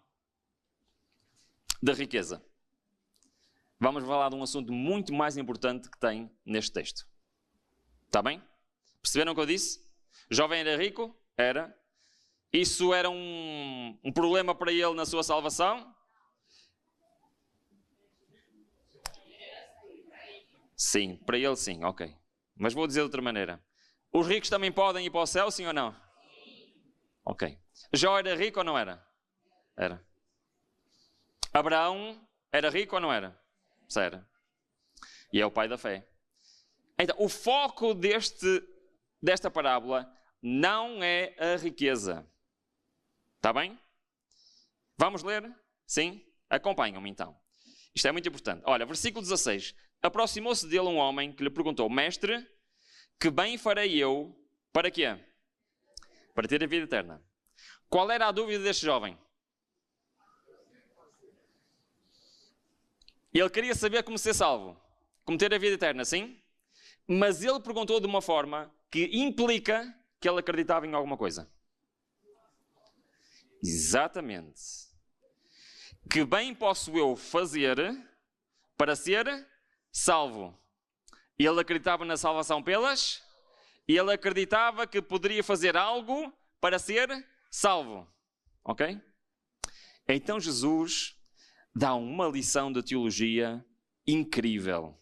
da riqueza. Vamos falar de um assunto muito mais importante que tem neste texto. Está bem? Perceberam o que eu disse? O jovem era rico? Era. Isso era um problema para ele na sua salvação? Sim, para ele sim, ok. Mas vou dizer de outra maneira. Os ricos também podem ir para o céu, sim ou não? Ok. Jó era rico ou não era? Era. Abraão era rico ou não era? Era. E é o pai da fé. Então, o foco desta parábola não é a riqueza. Está bem? Vamos ler? Sim? Acompanham-me então. Isto é muito importante. Olha, versículo 16. Aproximou-se dele um homem que lhe perguntou: Mestre, que bem farei eu para quê? Para ter a vida eterna. Qual era a dúvida deste jovem? Ele queria saber como ser salvo. Como ter a vida eterna, sim? Mas ele perguntou de uma forma que implica que ele acreditava em alguma coisa. Exatamente. Que bem posso eu fazer para ser salvo? Ele acreditava na salvação pelas... E ele acreditava que poderia fazer algo para ser salvo. Ok? Então Jesus dá uma lição de teologia incrível.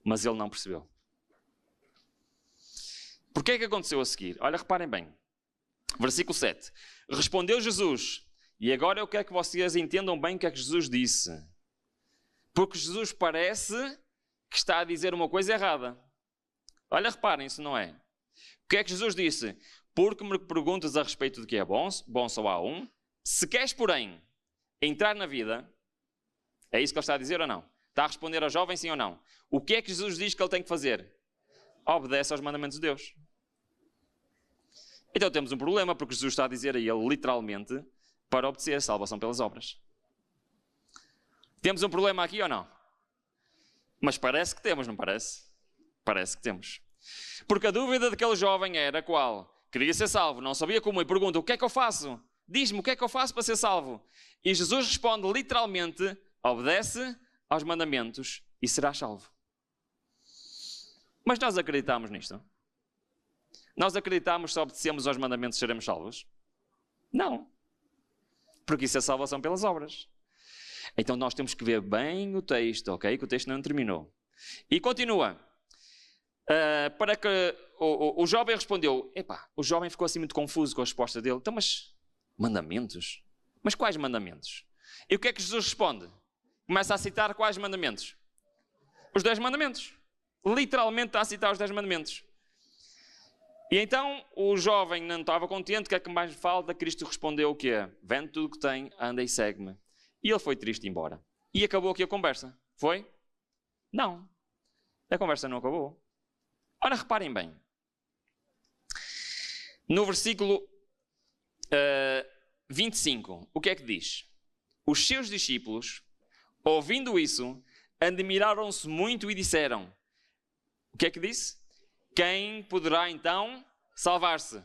Mas ele não percebeu. Porquê é que aconteceu a seguir? Olha, reparem bem. Versículo 7. Respondeu Jesus, e agora eu quero que vocês entendam bem o que é que Jesus disse. Porque Jesus parece que está a dizer uma coisa errada. Olha, reparem, se não é. O que é que Jesus disse? Porque me perguntas a respeito do que é bom só há um. Se queres, porém, entrar na vida, é isso que ele está a dizer ou não? Está a responder ao jovem, sim ou não? O que é que Jesus diz que ele tem que fazer? Obedece aos mandamentos de Deus. Então temos um problema, porque Jesus está a dizer a ele, literalmente, para obedecer a salvação pelas obras. Temos um problema aqui ou não? Mas parece que temos, não parece? Parece que temos. Porque a dúvida daquele jovem era qual? Queria ser salvo, não sabia como, e pergunta, o que é que eu faço? Diz-me, o que é que eu faço para ser salvo? E Jesus responde literalmente, obedece aos mandamentos e serás salvo. Mas nós acreditamos nisto? Nós acreditamos que se obedecemos aos mandamentos seremos salvos? Não. Porque isso é salvação pelas obras. Então nós temos que ver bem o texto, ok? Que o texto não terminou. E continua. Para que o jovem respondeu, o jovem ficou assim muito confuso com a resposta dele. Então, mas mandamentos? Mas quais mandamentos? E o que é que Jesus responde? Começa a citar quais mandamentos? Os 10 mandamentos. Literalmente está a citar os 10 mandamentos. E então o jovem não estava contente, o que é que mais falta? Cristo respondeu o quê? Vende tudo o que tem, anda e segue-me. E ele foi triste embora. E acabou aqui a conversa. Foi? Não. A conversa não acabou. Ora, reparem bem. No versículo 25, o que é que diz? Os seus discípulos, ouvindo isso, admiraram-se muito e disseram, o que é que disse? Quem poderá então salvar-se?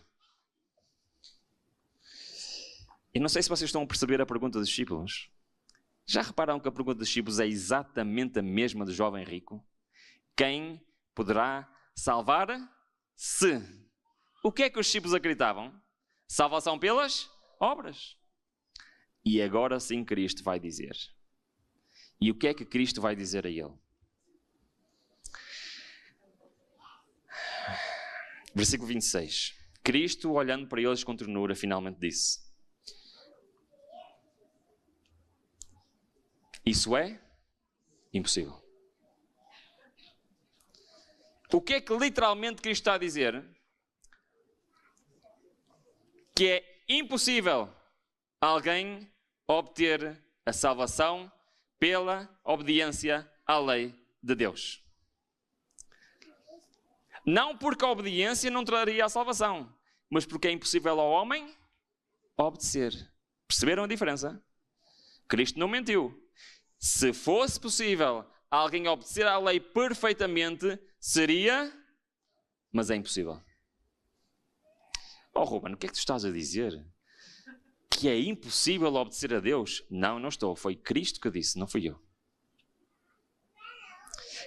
Eu não sei se vocês estão a perceber a pergunta dos discípulos. Já repararam que a pergunta dos discípulos é exatamente a mesma do jovem rico? Quem poderá salvar-se? O que é que os discípulos acreditavam? Salvação pelas obras. E agora sim Cristo vai dizer. E o que é que Cristo vai dizer a ele? Versículo 26. Cristo, olhando para eles com ternura, finalmente disse: isso é impossível. O que é que literalmente Cristo está a dizer? Que é impossível alguém obter a salvação pela obediência à lei de Deus. Não porque a obediência não traria a salvação, mas porque é impossível ao homem obedecer. Perceberam a diferença? Cristo não mentiu. Se fosse possível alguém obedecer à lei perfeitamente, seria, mas é impossível. Oh, Ruben, o que é que tu estás a dizer? Que é impossível obedecer a Deus? Não, não estou. Foi Cristo que disse, não fui eu.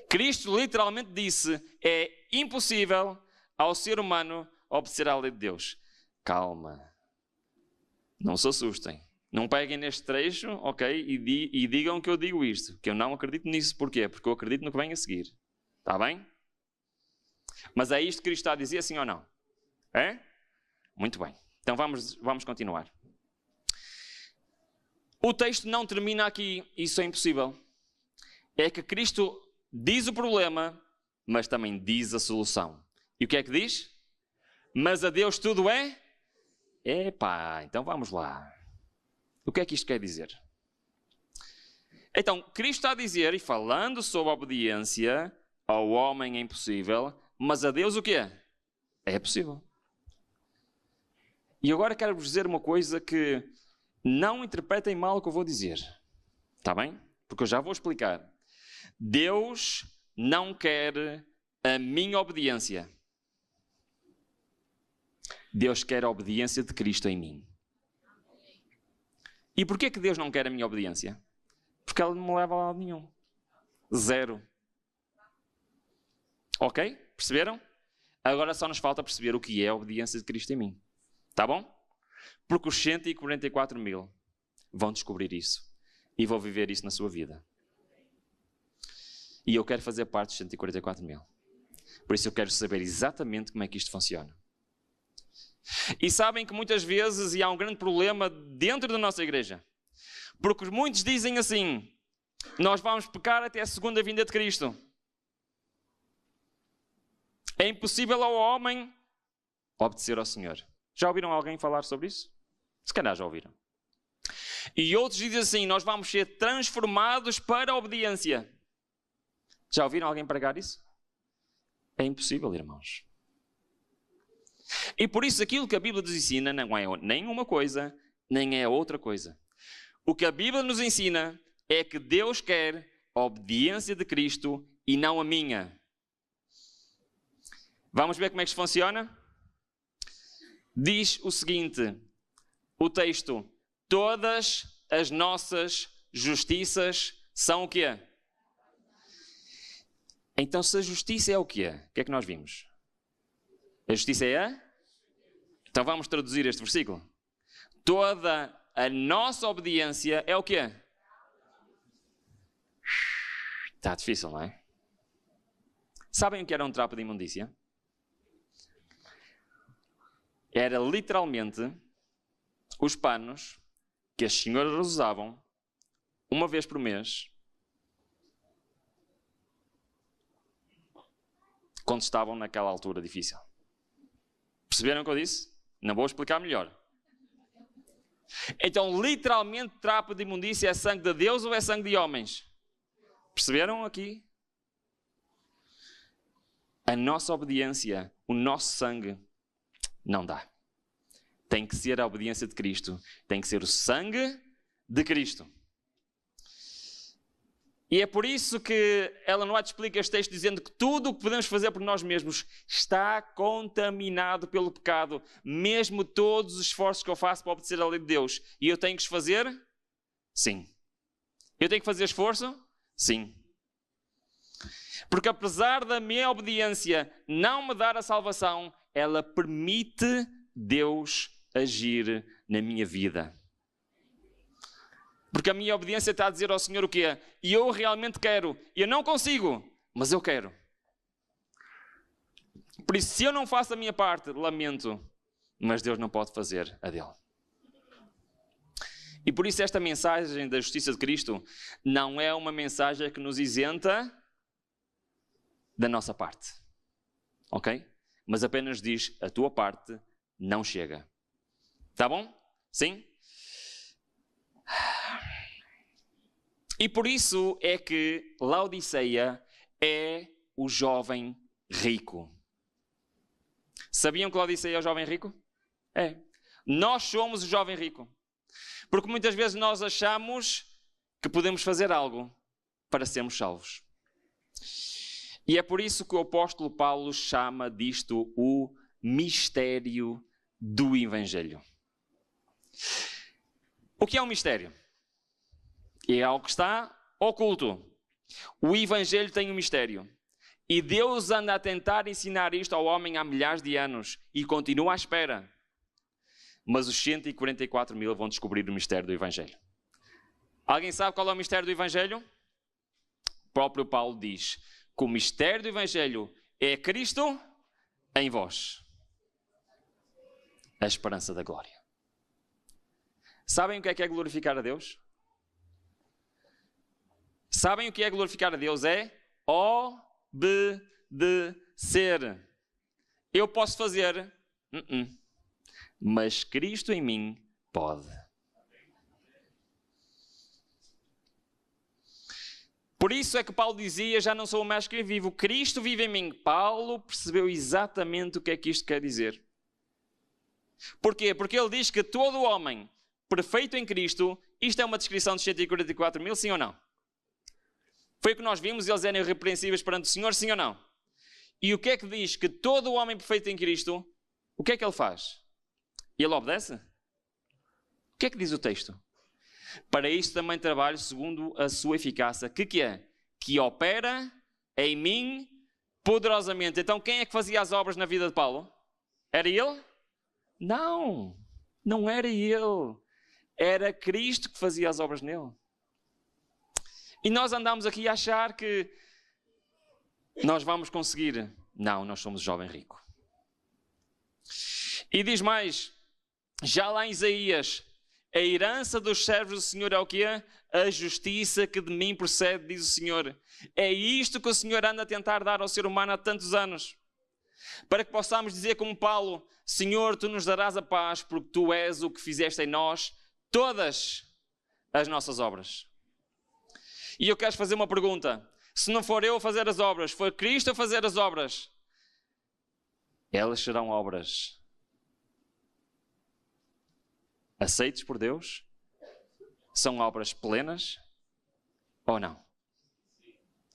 Cristo literalmente disse, é impossível ao ser humano obedecer à lei de Deus. Calma. Não se assustem. Não peguem neste trecho, ok? E digam que eu digo isto. Que eu não acredito nisso. Porquê? Porque eu acredito no que vem a seguir. Está bem? Mas é isto que Cristo está a dizer, sim ou não? É? Muito bem. Então vamos continuar. O texto não termina aqui. Isso é impossível. É que Cristo diz o problema, mas também diz a solução. E o que é que diz? Mas a Deus tudo é? Então vamos lá. O que é que isto quer dizer? Então, Cristo está a dizer, e falando sobre a obediência, ao homem é impossível, mas a Deus o quê? É possível. E agora quero-vos dizer uma coisa que não interpretem mal o que eu vou dizer. Está bem? Porque eu já vou explicar. Deus não quer a minha obediência. Deus quer a obediência de Cristo em mim. E porquê que Deus não quer a minha obediência? Porque ela não me leva a lado nenhum. Zero. Ok? Perceberam? Agora só nos falta perceber o que é a obediência de Cristo em mim. Tá bom? Porque os 144 mil vão descobrir isso. E vão viver isso na sua vida. E eu quero fazer parte dos 144 mil. Por isso eu quero saber exatamente como é que isto funciona. E sabem que muitas vezes, e há um grande problema dentro da nossa igreja, porque muitos dizem assim, nós vamos pecar até a segunda vinda de Cristo. É impossível ao homem obedecer ao Senhor. Já ouviram alguém falar sobre isso? Se calhar já ouviram. E outros dizem assim, nós vamos ser transformados para a obediência. Já ouviram alguém pregar isso? É impossível, irmãos. E por isso aquilo que a Bíblia nos ensina não é nem uma coisa, nem é outra coisa. O que a Bíblia nos ensina é que Deus quer a obediência de Cristo e não a minha. Vamos ver como é que isto funciona? Diz o seguinte, o texto, todas as nossas justiças são o quê? Então, se a justiça é o quê? O que é que nós vimos? A justiça é a? Então vamos traduzir este versículo. Toda a nossa obediência é o quê? Está difícil, não é? Sabem o que era um trapo de imundícia? Era literalmente os panos que as senhoras usavam uma vez por mês quando estavam naquela altura difícil. Perceberam o que eu disse? Não vou explicar melhor. Então, literalmente, trapo de imundícia é sangue de Deus ou é sangue de homens? Perceberam aqui? A nossa obediência, o nosso sangue, não dá. Tem que ser a obediência de Cristo. Tem que ser o sangue de Cristo. E é por isso que Ellen White explica este texto dizendo que tudo o que podemos fazer por nós mesmos está contaminado pelo pecado. Mesmo todos os esforços que eu faço para obedecer à lei de Deus. E eu tenho que os fazer? Sim. Eu tenho que fazer esforço? Sim. Porque apesar da minha obediência não me dar a salvação, ela permite Deus agir na minha vida. Porque a minha obediência está a dizer ao Senhor o quê? E eu realmente quero. Eu não consigo, mas eu quero. Por isso, se eu não faço a minha parte, lamento. Mas Deus não pode fazer a dele. E por isso esta mensagem da justiça de Cristo não é uma mensagem que nos isenta da nossa parte. Ok? Mas apenas diz, a tua parte não chega. Tá bom? Sim? E por isso é que Laodiceia é o jovem rico. Sabiam que Laodiceia é o jovem rico? É. Nós somos o jovem rico. Porque muitas vezes nós achamos que podemos fazer algo para sermos salvos. E é por isso que o apóstolo Paulo chama disto o mistério do Evangelho. O que é um mistério? É algo que está oculto. O Evangelho tem um mistério. E Deus anda a tentar ensinar isto ao homem há milhares de anos. E continua à espera. Mas os 144 mil vão descobrir o mistério do Evangelho. Alguém sabe qual é o mistério do Evangelho? O próprio Paulo diz que o mistério do Evangelho é Cristo em vós. A esperança da glória. Sabem o que é glorificar a Deus? Sabem o que é glorificar a Deus? É obedecer. Eu posso fazer, mas Cristo em mim pode. Por isso é que Paulo dizia, já não sou mais que vivo, Cristo vive em mim. Paulo percebeu exatamente o que é que isto quer dizer. Porquê? Porque ele diz que todo homem perfeito em Cristo, isto é uma descrição dos 144 mil, sim ou não? Foi o que nós vimos, eles eram irrepreensíveis perante o Senhor, sim ou não? E o que é que diz? Que todo homem perfeito em Cristo, o que é que ele faz? Ele obedece? O que é que diz o texto? Para isto também trabalho segundo a sua eficácia. Que é? Que opera em mim poderosamente. Então quem é que fazia as obras na vida de Paulo? Era ele? Não, não era ele. Era Cristo que fazia as obras nele. E nós andamos aqui a achar que nós vamos conseguir. Não, nós somos jovem rico. E diz mais, já lá em Isaías, a herança dos servos do Senhor é o quê? A justiça que de mim procede, diz o Senhor. É isto que o Senhor anda a tentar dar ao ser humano há tantos anos. Para que possamos dizer como Paulo, Senhor, Tu nos darás a paz, porque Tu és o que fizeste em nós todas as nossas obras. E eu quero fazer uma pergunta. Se não for eu a fazer as obras, for Cristo a fazer as obras, elas serão obras aceites por Deus? São obras plenas ou não?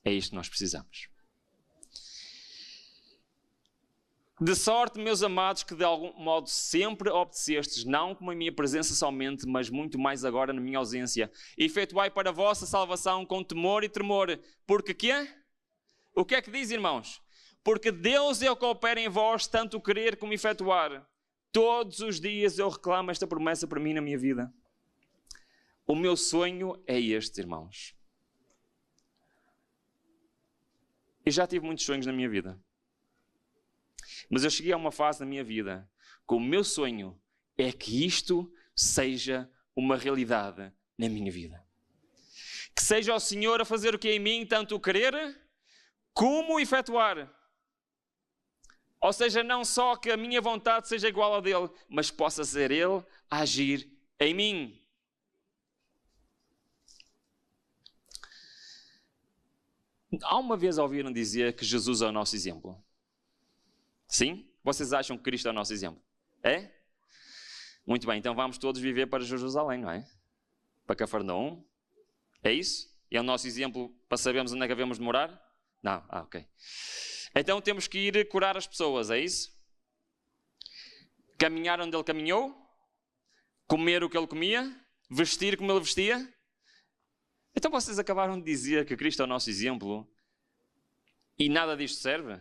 É isto que nós precisamos. De sorte, meus amados, que de algum modo sempre obedecestes, não como a minha presença somente, mas muito mais agora na minha ausência. Efetuai para a vossa salvação com temor e tremor. Porque quê? O que é que diz, irmãos? Porque Deus é o que opera em vós, tanto o querer como efetuar. Todos os dias eu reclamo esta promessa para mim na minha vida. O meu sonho é este, irmãos. Eu já tive muitos sonhos na minha vida. Mas eu cheguei a uma fase na minha vida que o meu sonho é que isto seja uma realidade na minha vida. Que seja o Senhor a fazer o que é em mim, tanto o querer como o efetuar. Ou seja, não só que a minha vontade seja igual à dele, mas possa ser ele a agir em mim. Há uma vez ouviram dizer que Jesus é o nosso exemplo? Sim? Vocês acham que Cristo é o nosso exemplo? É? Muito bem, então vamos todos viver para Jerusalém, não é? Para Cafarnaum. É isso? É o nosso exemplo para sabermos onde é que devemos morar? Não? Ok. Então temos que ir curar as pessoas, é isso? Caminhar onde ele caminhou? Comer o que ele comia? Vestir como ele vestia? Então vocês acabaram de dizer que Cristo é o nosso exemplo e nada disto serve?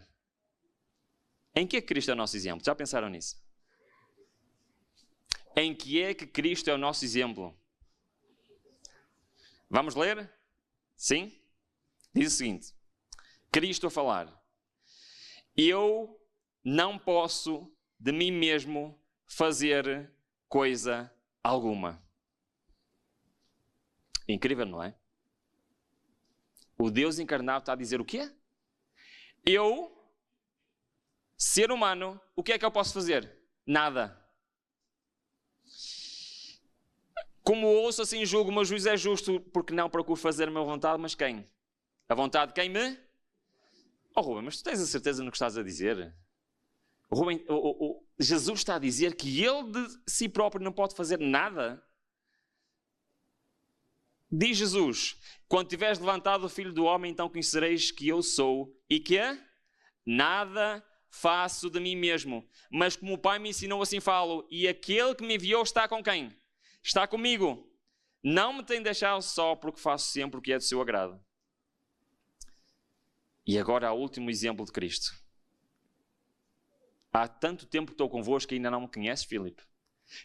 Em que é que Cristo é o nosso exemplo? Já pensaram nisso? Em que é que Cristo é o nosso exemplo? Vamos ler? Sim? Diz o seguinte. Cristo a falar. Eu não posso de mim mesmo fazer coisa alguma. Incrível, não é? O Deus encarnado está a dizer o quê? Eu, ser humano, o que é que eu posso fazer? Nada. Como ouço, assim julgo, o meu juízo é justo, porque não procuro fazer a minha vontade, mas quem? A vontade de quem me? Oh, Rubem, mas tu tens a certeza no que estás a dizer? Rubem, Jesus está a dizer que ele de si próprio não pode fazer nada. Diz Jesus, quando tiveres levantado o Filho do Homem, então conhecereis que eu sou e que nada faço de mim mesmo, mas como o Pai me ensinou, assim falo, e aquele que me enviou está com quem? Está comigo. Não me tem deixado só, porque faço sempre o que é do seu agrado. E agora há o último exemplo de Cristo. Há tanto tempo que estou convosco que ainda não me conheces, Filipe.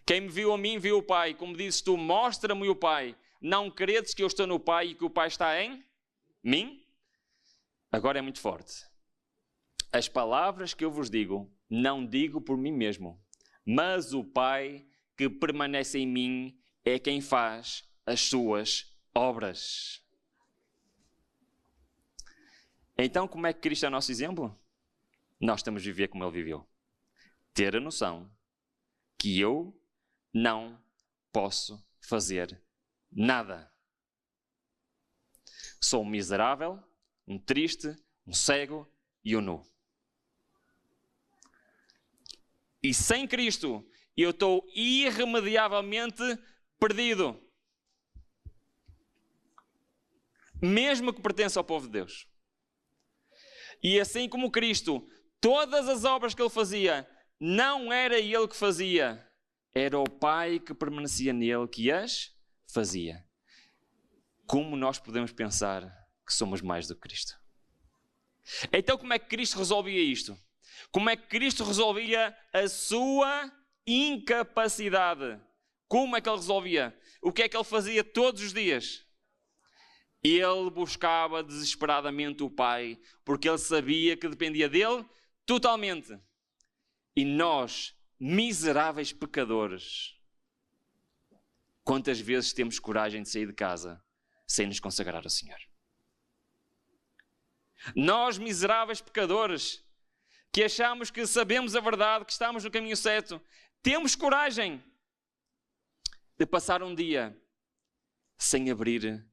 Quem me viu a mim, viu o Pai. Como dizes tu, mostra-me o Pai. Não credes que eu estou no Pai e que o Pai está em mim? Agora é muito forte. As palavras que eu vos digo, não digo por mim mesmo, mas o Pai que permanece em mim é quem faz as suas obras. Então, como é que Cristo é o nosso exemplo? Nós temos de viver como Ele viveu. Ter a noção que eu não posso fazer nada. Sou um miserável, um triste, um cego e um nu. E sem Cristo, eu estou irremediavelmente perdido. Mesmo que pertença ao povo de Deus. E assim como Cristo, todas as obras que Ele fazia, não era Ele que fazia, era o Pai que permanecia nele que as fazia. Como nós podemos pensar que somos mais do que Cristo? Então como é que Cristo resolvia isto? Como é que Cristo resolvia a sua incapacidade? Como é que Ele resolvia? O que é que Ele fazia todos os dias? Ele buscava desesperadamente o Pai, porque Ele sabia que dependia dele totalmente. E nós miseráveis pecadores, quantas vezes temos coragem de sair de casa sem nos consagrar ao Senhor? Nós, miseráveis pecadores, que achamos que sabemos a verdade, que estamos no caminho certo, temos coragem de passar um dia sem abrir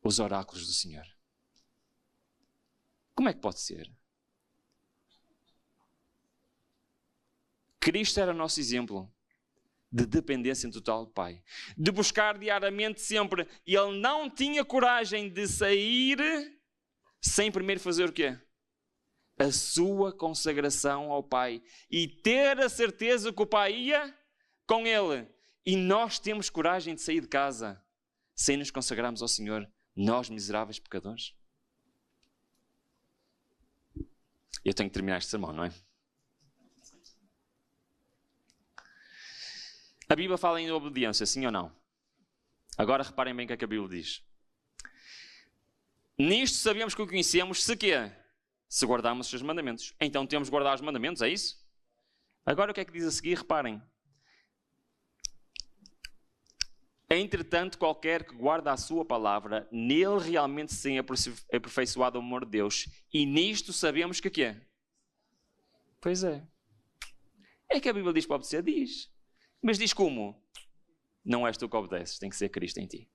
os oráculos do Senhor. Como é que pode ser? Cristo era o nosso exemplo de dependência total do Pai, de buscar diariamente sempre, e Ele não tinha coragem de sair sem primeiro fazer o quê? A sua consagração ao Pai e ter a certeza que o Pai ia com Ele. E nós temos coragem de sair de casa sem nos consagrarmos ao Senhor, nós miseráveis pecadores? Eu tenho que terminar este sermão, não é? A Bíblia fala em obediência, sim ou não? Agora reparem bem o que é que a Bíblia diz. Nisto sabemos que o conhecemos, se quê? Se guardarmos os seus mandamentos. Então temos de guardar os mandamentos, é isso? Agora o que é que diz a seguir? Reparem. Entretanto, qualquer que guarda a sua palavra, nele realmente se tem aperfeiçoado o amor de Deus. E nisto sabemos que quê? Pois é. É que a Bíblia diz para obedecer? Diz. Mas diz como? Não és tu que obedeces, tem que ser Cristo em ti.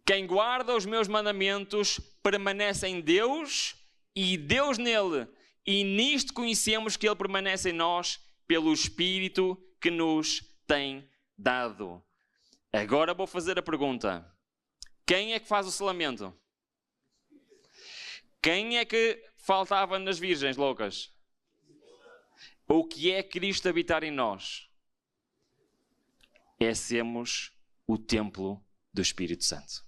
Quem guarda os meus mandamentos permanece em Deus e Deus nele. E nisto conhecemos que Ele permanece em nós pelo Espírito que nos tem dado. Agora vou fazer a pergunta. Quem é que faz o selamento? Quem é que faltava nas virgens loucas? O que é Cristo habitar em nós? É sermos o templo do Espírito Santo.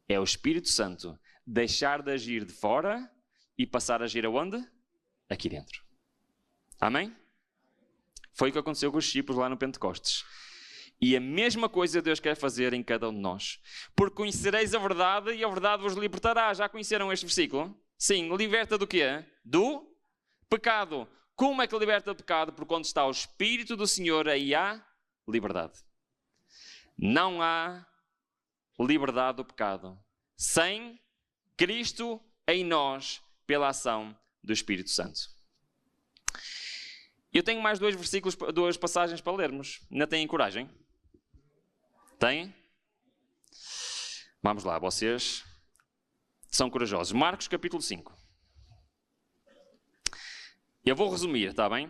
É o Espírito Santo deixar de agir de fora e passar a agir aonde? Aqui dentro. Amém? Foi o que aconteceu com os discípulos lá no Pentecostes. E a mesma coisa Deus quer fazer em cada um de nós. Porque conhecereis a verdade e a verdade vos libertará. Já conheceram este versículo? Sim, liberta do quê? Do pecado. Como é que liberta do pecado? Porque quando está o Espírito do Senhor, aí há liberdade. Não há liberdade do pecado sem Cristo em nós pela ação do Espírito Santo. Eu tenho mais dois versículos, duas passagens para lermos. Ainda têm coragem? Têm? Vamos lá, vocês são corajosos. Marcos capítulo 5. Eu vou resumir, está bem?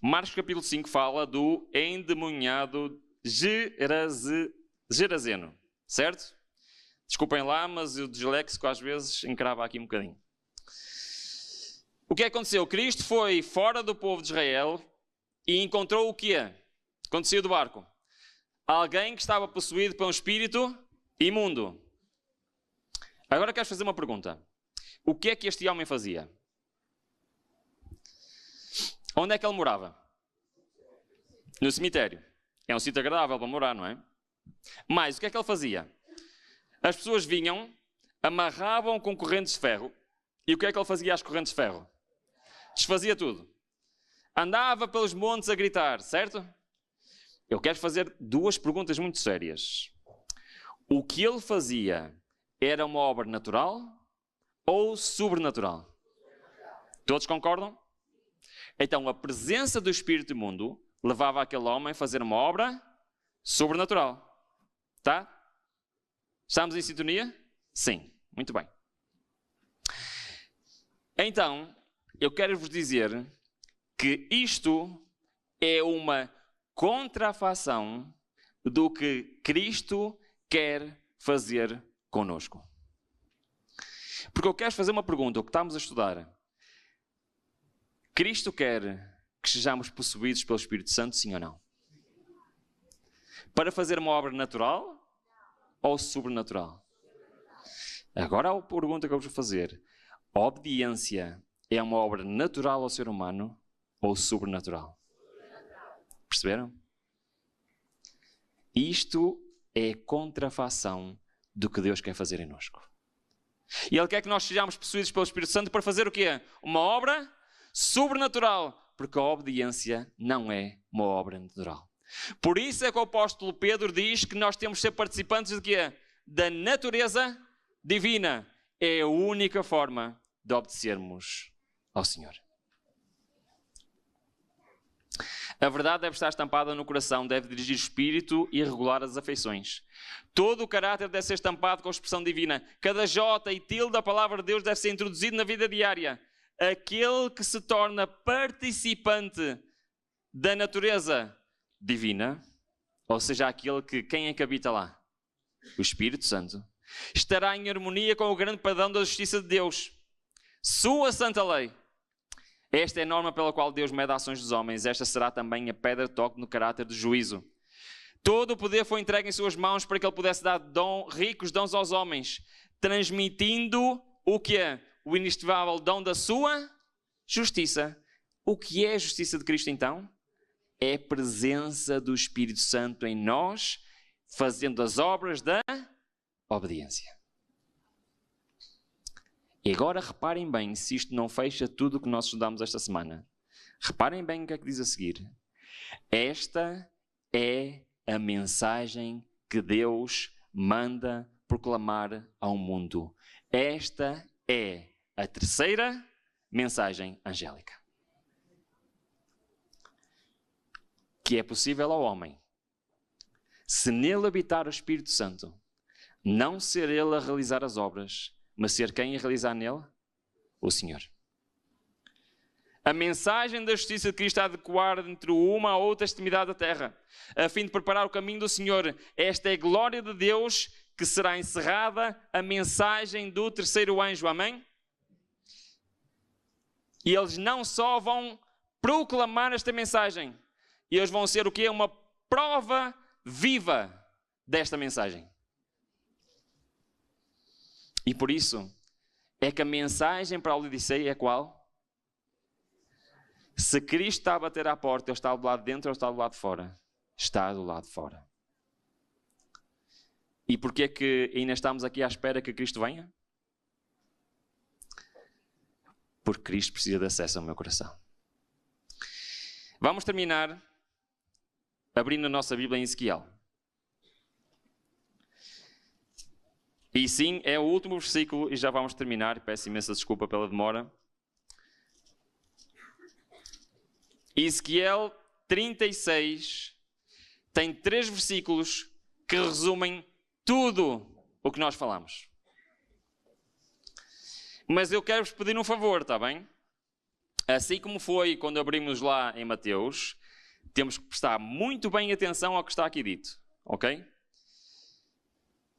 Marcos capítulo 5 fala do endemoniado Gerazeno, certo? Desculpem lá, mas o disléxico às vezes encrava aqui um bocadinho. O que aconteceu? Cristo foi fora do povo de Israel e encontrou o quê? Quando saiu do barco? Alguém que estava possuído por um espírito imundo. Agora quero fazer uma pergunta. O que é que este homem fazia? Onde é que ele morava? No cemitério. É um sítio agradável para morar, não é? Mas o que é que ele fazia? As pessoas vinham, amarravam com correntes de ferro. E o que é que ele fazia às correntes de ferro? Desfazia tudo. Andava pelos montes a gritar, certo? Eu quero fazer duas perguntas muito sérias. O que ele fazia era uma obra natural ou sobrenatural? Todos concordam? Então, a presença do Espírito imundo levava aquele homem a fazer uma obra sobrenatural. Tá? Estamos em sintonia? Sim. Muito bem. Então, eu quero vos dizer que isto é uma contrafação do que Cristo quer fazer conosco. Porque eu quero fazer uma pergunta, o que estamos a estudar. Cristo quer que sejamos possuídos pelo Espírito Santo, sim ou não? Para fazer uma obra natural ou sobrenatural? Agora a pergunta que eu vos vou fazer. A obediência é uma obra natural ao ser humano ou sobrenatural? Perceberam? Isto é contrafação do que Deus quer fazer em nós. E Ele quer que nós sejamos possuídos pelo Espírito Santo para fazer o quê? Uma obra sobrenatural, porque a obediência não é uma obra natural. Por isso é que o apóstolo Pedro diz que nós temos de ser participantes de quê? Da natureza divina. É a única forma de obedecermos ao Senhor. A verdade deve estar estampada no coração, deve dirigir o espírito e regular as afeições. Todo o caráter deve ser estampado com a expressão divina. Cada jota e tilde da palavra de Deus deve ser introduzido na vida diária. Aquele que se torna participante da natureza divina, ou seja, aquele que, quem é que habita lá? O Espírito Santo. Estará em harmonia com o grande padrão da justiça de Deus. Sua santa lei. Esta é a norma pela qual Deus mede ações dos homens. Esta será também a pedra de toque no caráter do juízo. Todo o poder foi entregue em suas mãos para que ele pudesse dar ricos dons aos homens, transmitindo o que é? O inestimável dom da sua justiça. O que é a justiça de Cristo então? É a presença do Espírito Santo em nós, fazendo as obras da obediência. E agora reparem bem se isto não fecha tudo o que nós estudamos esta semana. Reparem bem o que é que diz a seguir. Esta é a mensagem que Deus manda proclamar ao mundo. Esta é a terceira mensagem angélica. Que é possível ao homem, se nele habitar o Espírito Santo, não ser ele a realizar as obras, mas ser quem a realizar nele? O Senhor. A mensagem da justiça de Cristo há de ecoar entre uma a outra extremidade da terra, a fim de preparar o caminho do Senhor. Esta é a glória de Deus, que será encerrada a mensagem do terceiro anjo. Amém? E eles não só vão proclamar esta mensagem, e eles vão ser o quê? Uma prova viva desta mensagem. E por isso, é que a mensagem para a Laodiceia é qual? Se Cristo está a bater à porta, ele está do lado de dentro ou está do lado de fora? Está do lado de fora. E porquê é que ainda estamos aqui à espera que Cristo venha? Porque Cristo precisa de acesso ao meu coração. Vamos terminar abrindo a nossa Bíblia em Ezequiel. E sim, é o último versículo e já vamos terminar. Peço imensa desculpa pela demora. Ezequiel 36 tem 3 versículos que resumem tudo o que nós falamos. Mas eu quero-vos pedir um favor, está bem? Assim como foi quando abrimos lá em Mateus, temos que prestar muito bem atenção ao que está aqui dito, ok?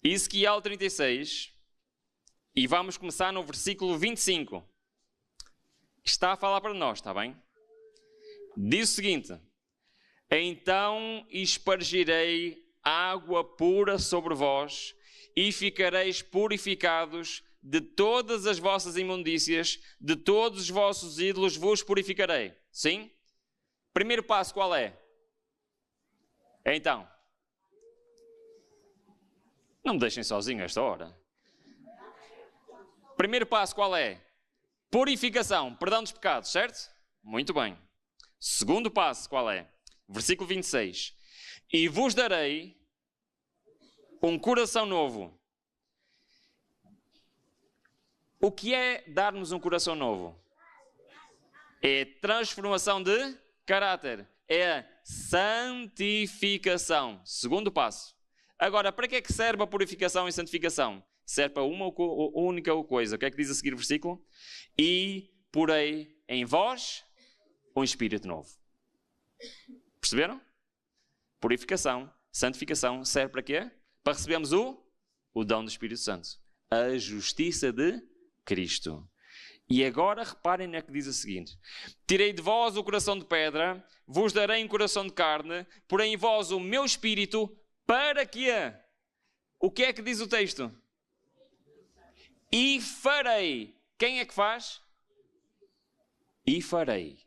Ezequiel 36, e vamos começar no versículo 25. Está a falar para nós, está bem? Diz o seguinte: então espargirei água pura sobre vós, e ficareis purificados de todas as vossas imundícias, de todos os vossos ídolos vos purificarei. Sim? Primeiro passo qual é? Então, não me deixem sozinho a esta hora. Primeiro passo qual é? Purificação, perdão dos pecados, certo? Muito bem. Segundo passo qual é? Versículo 26. E vos darei um coração novo. O que é dar-nos um coração novo? É transformação de caráter. É a santificação. Segundo passo. Agora, para que é que serve a purificação e santificação? Serve para uma única coisa. O que é que diz a seguir o versículo? E porei em vós um espírito novo. Perceberam? Purificação, santificação, serve para quê? Para recebermos o dom do Espírito Santo. A justiça de Cristo. E agora reparem na que diz a seguinte: tirei de vós o coração de pedra, vos darei um coração de carne, porém em vós o meu espírito, para quê? O que é que diz o texto? E farei. Quem é que faz? E farei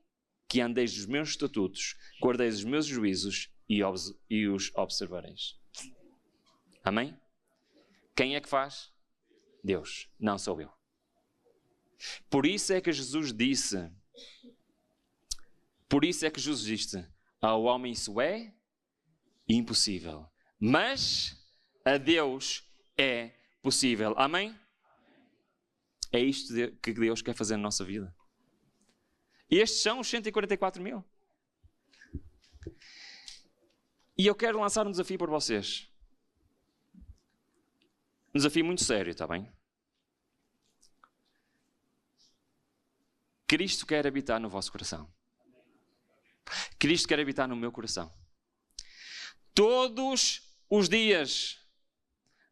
que andeis dos meus estatutos, guardeis os meus juízos e os observareis. Amém? Quem é que faz? Deus, não sou eu. Por isso é que Jesus disse Por isso é que Jesus disse: ao homem isso é impossível, mas a Deus é possível. Amém? É isto que Deus quer fazer na nossa vida. E estes são os 144 mil. E eu quero lançar um desafio para vocês. Um desafio muito sério, está bem? Cristo quer habitar no vosso coração. Cristo quer habitar no meu coração. Todos os dias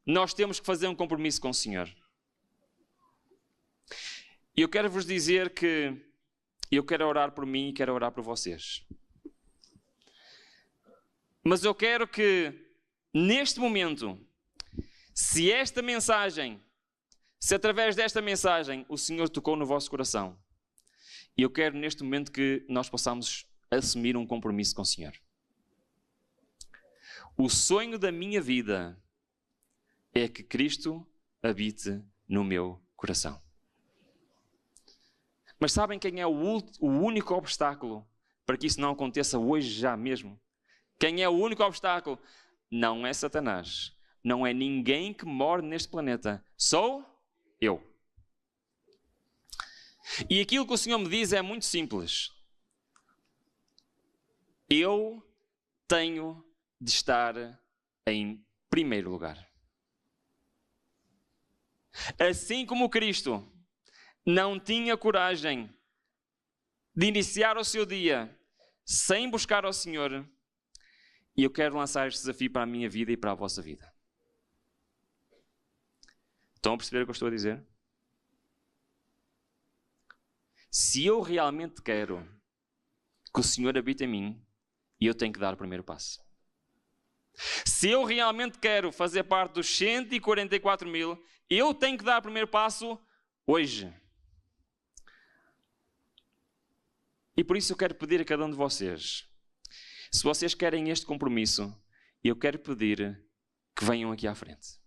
nós temos que fazer um compromisso com o Senhor. E eu quero vos dizer que eu quero orar por mim e quero orar por vocês. Mas eu quero que, neste momento, se através desta mensagem o Senhor tocou no vosso coração, eu quero neste momento que nós possamos assumir um compromisso com o Senhor. O sonho da minha vida é que Cristo habite no meu coração. Mas sabem quem é o único obstáculo para que isso não aconteça hoje já mesmo? Quem é o único obstáculo? Não é Satanás. Não é ninguém que mora neste planeta. Sou eu. E aquilo que o Senhor me diz é muito simples. Eu tenho de estar em primeiro lugar. Assim como Cristo não tinha coragem de iniciar o seu dia sem buscar ao Senhor, e eu quero lançar este desafio para a minha vida e para a vossa vida. Estão a perceber o que eu estou a dizer? Se eu realmente quero que o Senhor habite em mim, eu tenho que dar o primeiro passo. Se eu realmente quero fazer parte dos 144 mil, eu tenho que dar o primeiro passo hoje. E por isso eu quero pedir a cada um de vocês, se vocês querem este compromisso, eu quero pedir que venham aqui à frente.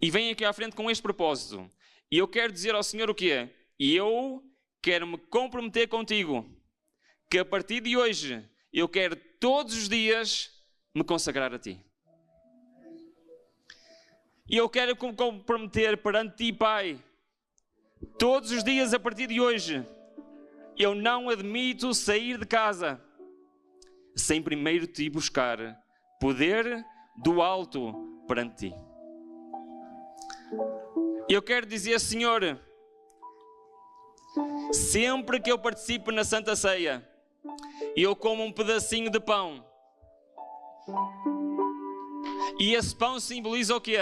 E venham aqui à frente com este propósito. E eu quero dizer ao Senhor o que é? Eu quero me comprometer contigo, que a partir de hoje, eu quero todos os dias me consagrar a ti. E eu quero me comprometer perante ti, Pai, todos os dias a partir de hoje, eu não admito sair de casa sem primeiro te buscar poder do alto perante ti. Eu quero dizer, Senhor, sempre que eu participo na Santa Ceia, eu como um pedacinho de pão. E esse pão simboliza o quê?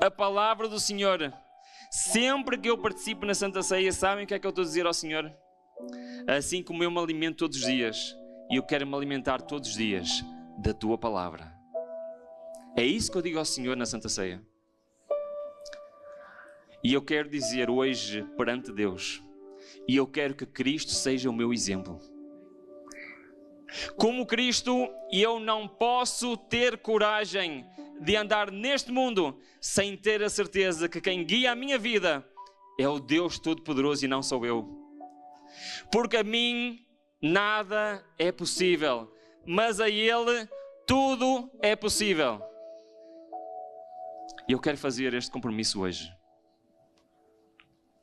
A palavra do Senhor. Sempre que eu participo na Santa Ceia, sabem o que é que eu estou a dizer ao Senhor? Assim como eu me alimento todos os dias, e eu quero me alimentar todos os dias da Tua Palavra. É isso que eu digo ao Senhor na Santa Ceia. E eu quero dizer hoje perante Deus, e eu quero que Cristo seja o meu exemplo. Como Cristo, eu não posso ter coragem de andar neste mundo sem ter a certeza que quem guia a minha vida é o Deus Todo-Poderoso e não sou eu. Porque a mim nada é possível, mas a Ele tudo é possível. E eu quero fazer este compromisso hoje.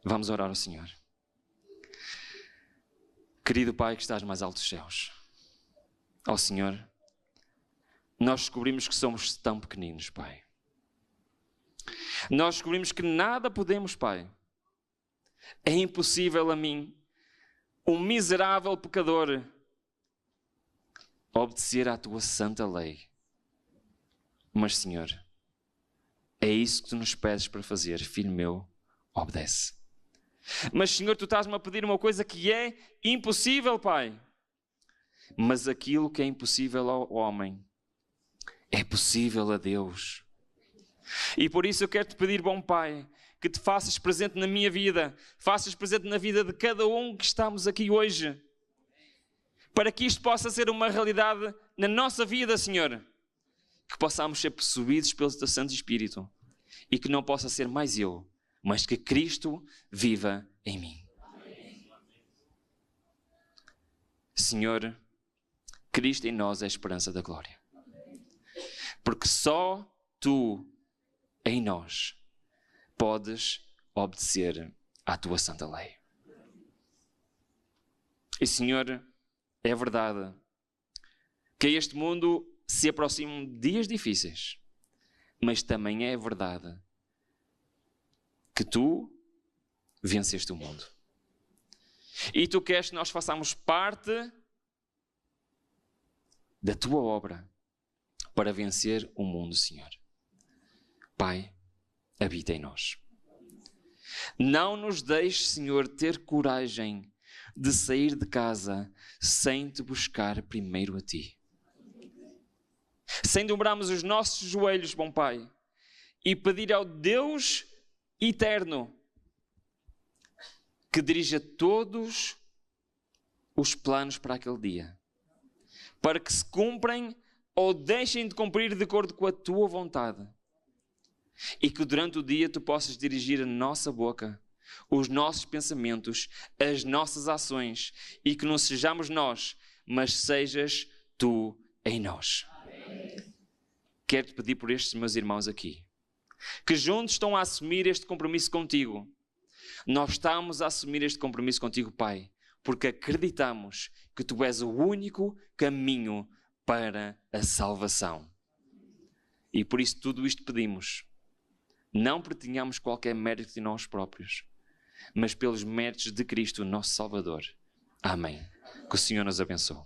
Vamos orar ao Senhor. Querido Pai que estás mais alto dos céus, ó Senhor, nós descobrimos que somos tão pequeninos, Pai. Nós descobrimos que nada podemos, Pai. É impossível a mim, um miserável pecador, obedecer à Tua santa lei. Mas, Senhor, é isso que Tu nos pedes para fazer. Filho meu, obedece. Mas, Senhor, Tu estás-me a pedir uma coisa que é impossível, Pai. Mas aquilo que é impossível ao homem é possível a Deus. E por isso eu quero te pedir, bom Pai, que te faças presente na minha vida, faças presente na vida de cada um que estamos aqui hoje, para que isto possa ser uma realidade na nossa vida, Senhor, que possamos ser possuídos pelo Teu Santo Espírito e que não possa ser mais eu, mas que Cristo viva em mim. Senhor, Cristo em nós é a esperança da glória. Porque só Tu, em nós, podes obedecer à Tua santa lei. E, Senhor, é verdade que a este mundo se aproximam dias difíceis, mas também é verdade que Tu venceste o mundo. E Tu queres que nós façamos parte da Tua obra para vencer o mundo, Senhor. Pai, habita em nós. Não nos deixes, Senhor, ter coragem de sair de casa sem Te buscar primeiro a Ti. Sem dobrarmos os nossos joelhos, bom Pai, e pedir ao Deus eterno que dirija todos os planos para aquele dia, para que se cumprem ou deixem de cumprir de acordo com a Tua vontade. E que durante o dia Tu possas dirigir a nossa boca, os nossos pensamentos, as nossas ações, e que não sejamos nós, mas sejas Tu em nós. Quero-te pedir por estes meus irmãos aqui, que juntos estão a assumir este compromisso contigo. Nós estamos a assumir este compromisso contigo, Pai, porque acreditamos que Tu és o único caminho para a salvação. E por isso tudo isto pedimos. Não porque tenhamos qualquer mérito de nós próprios, mas pelos méritos de Cristo, nosso Salvador. Amém. Que o Senhor nos abençoe.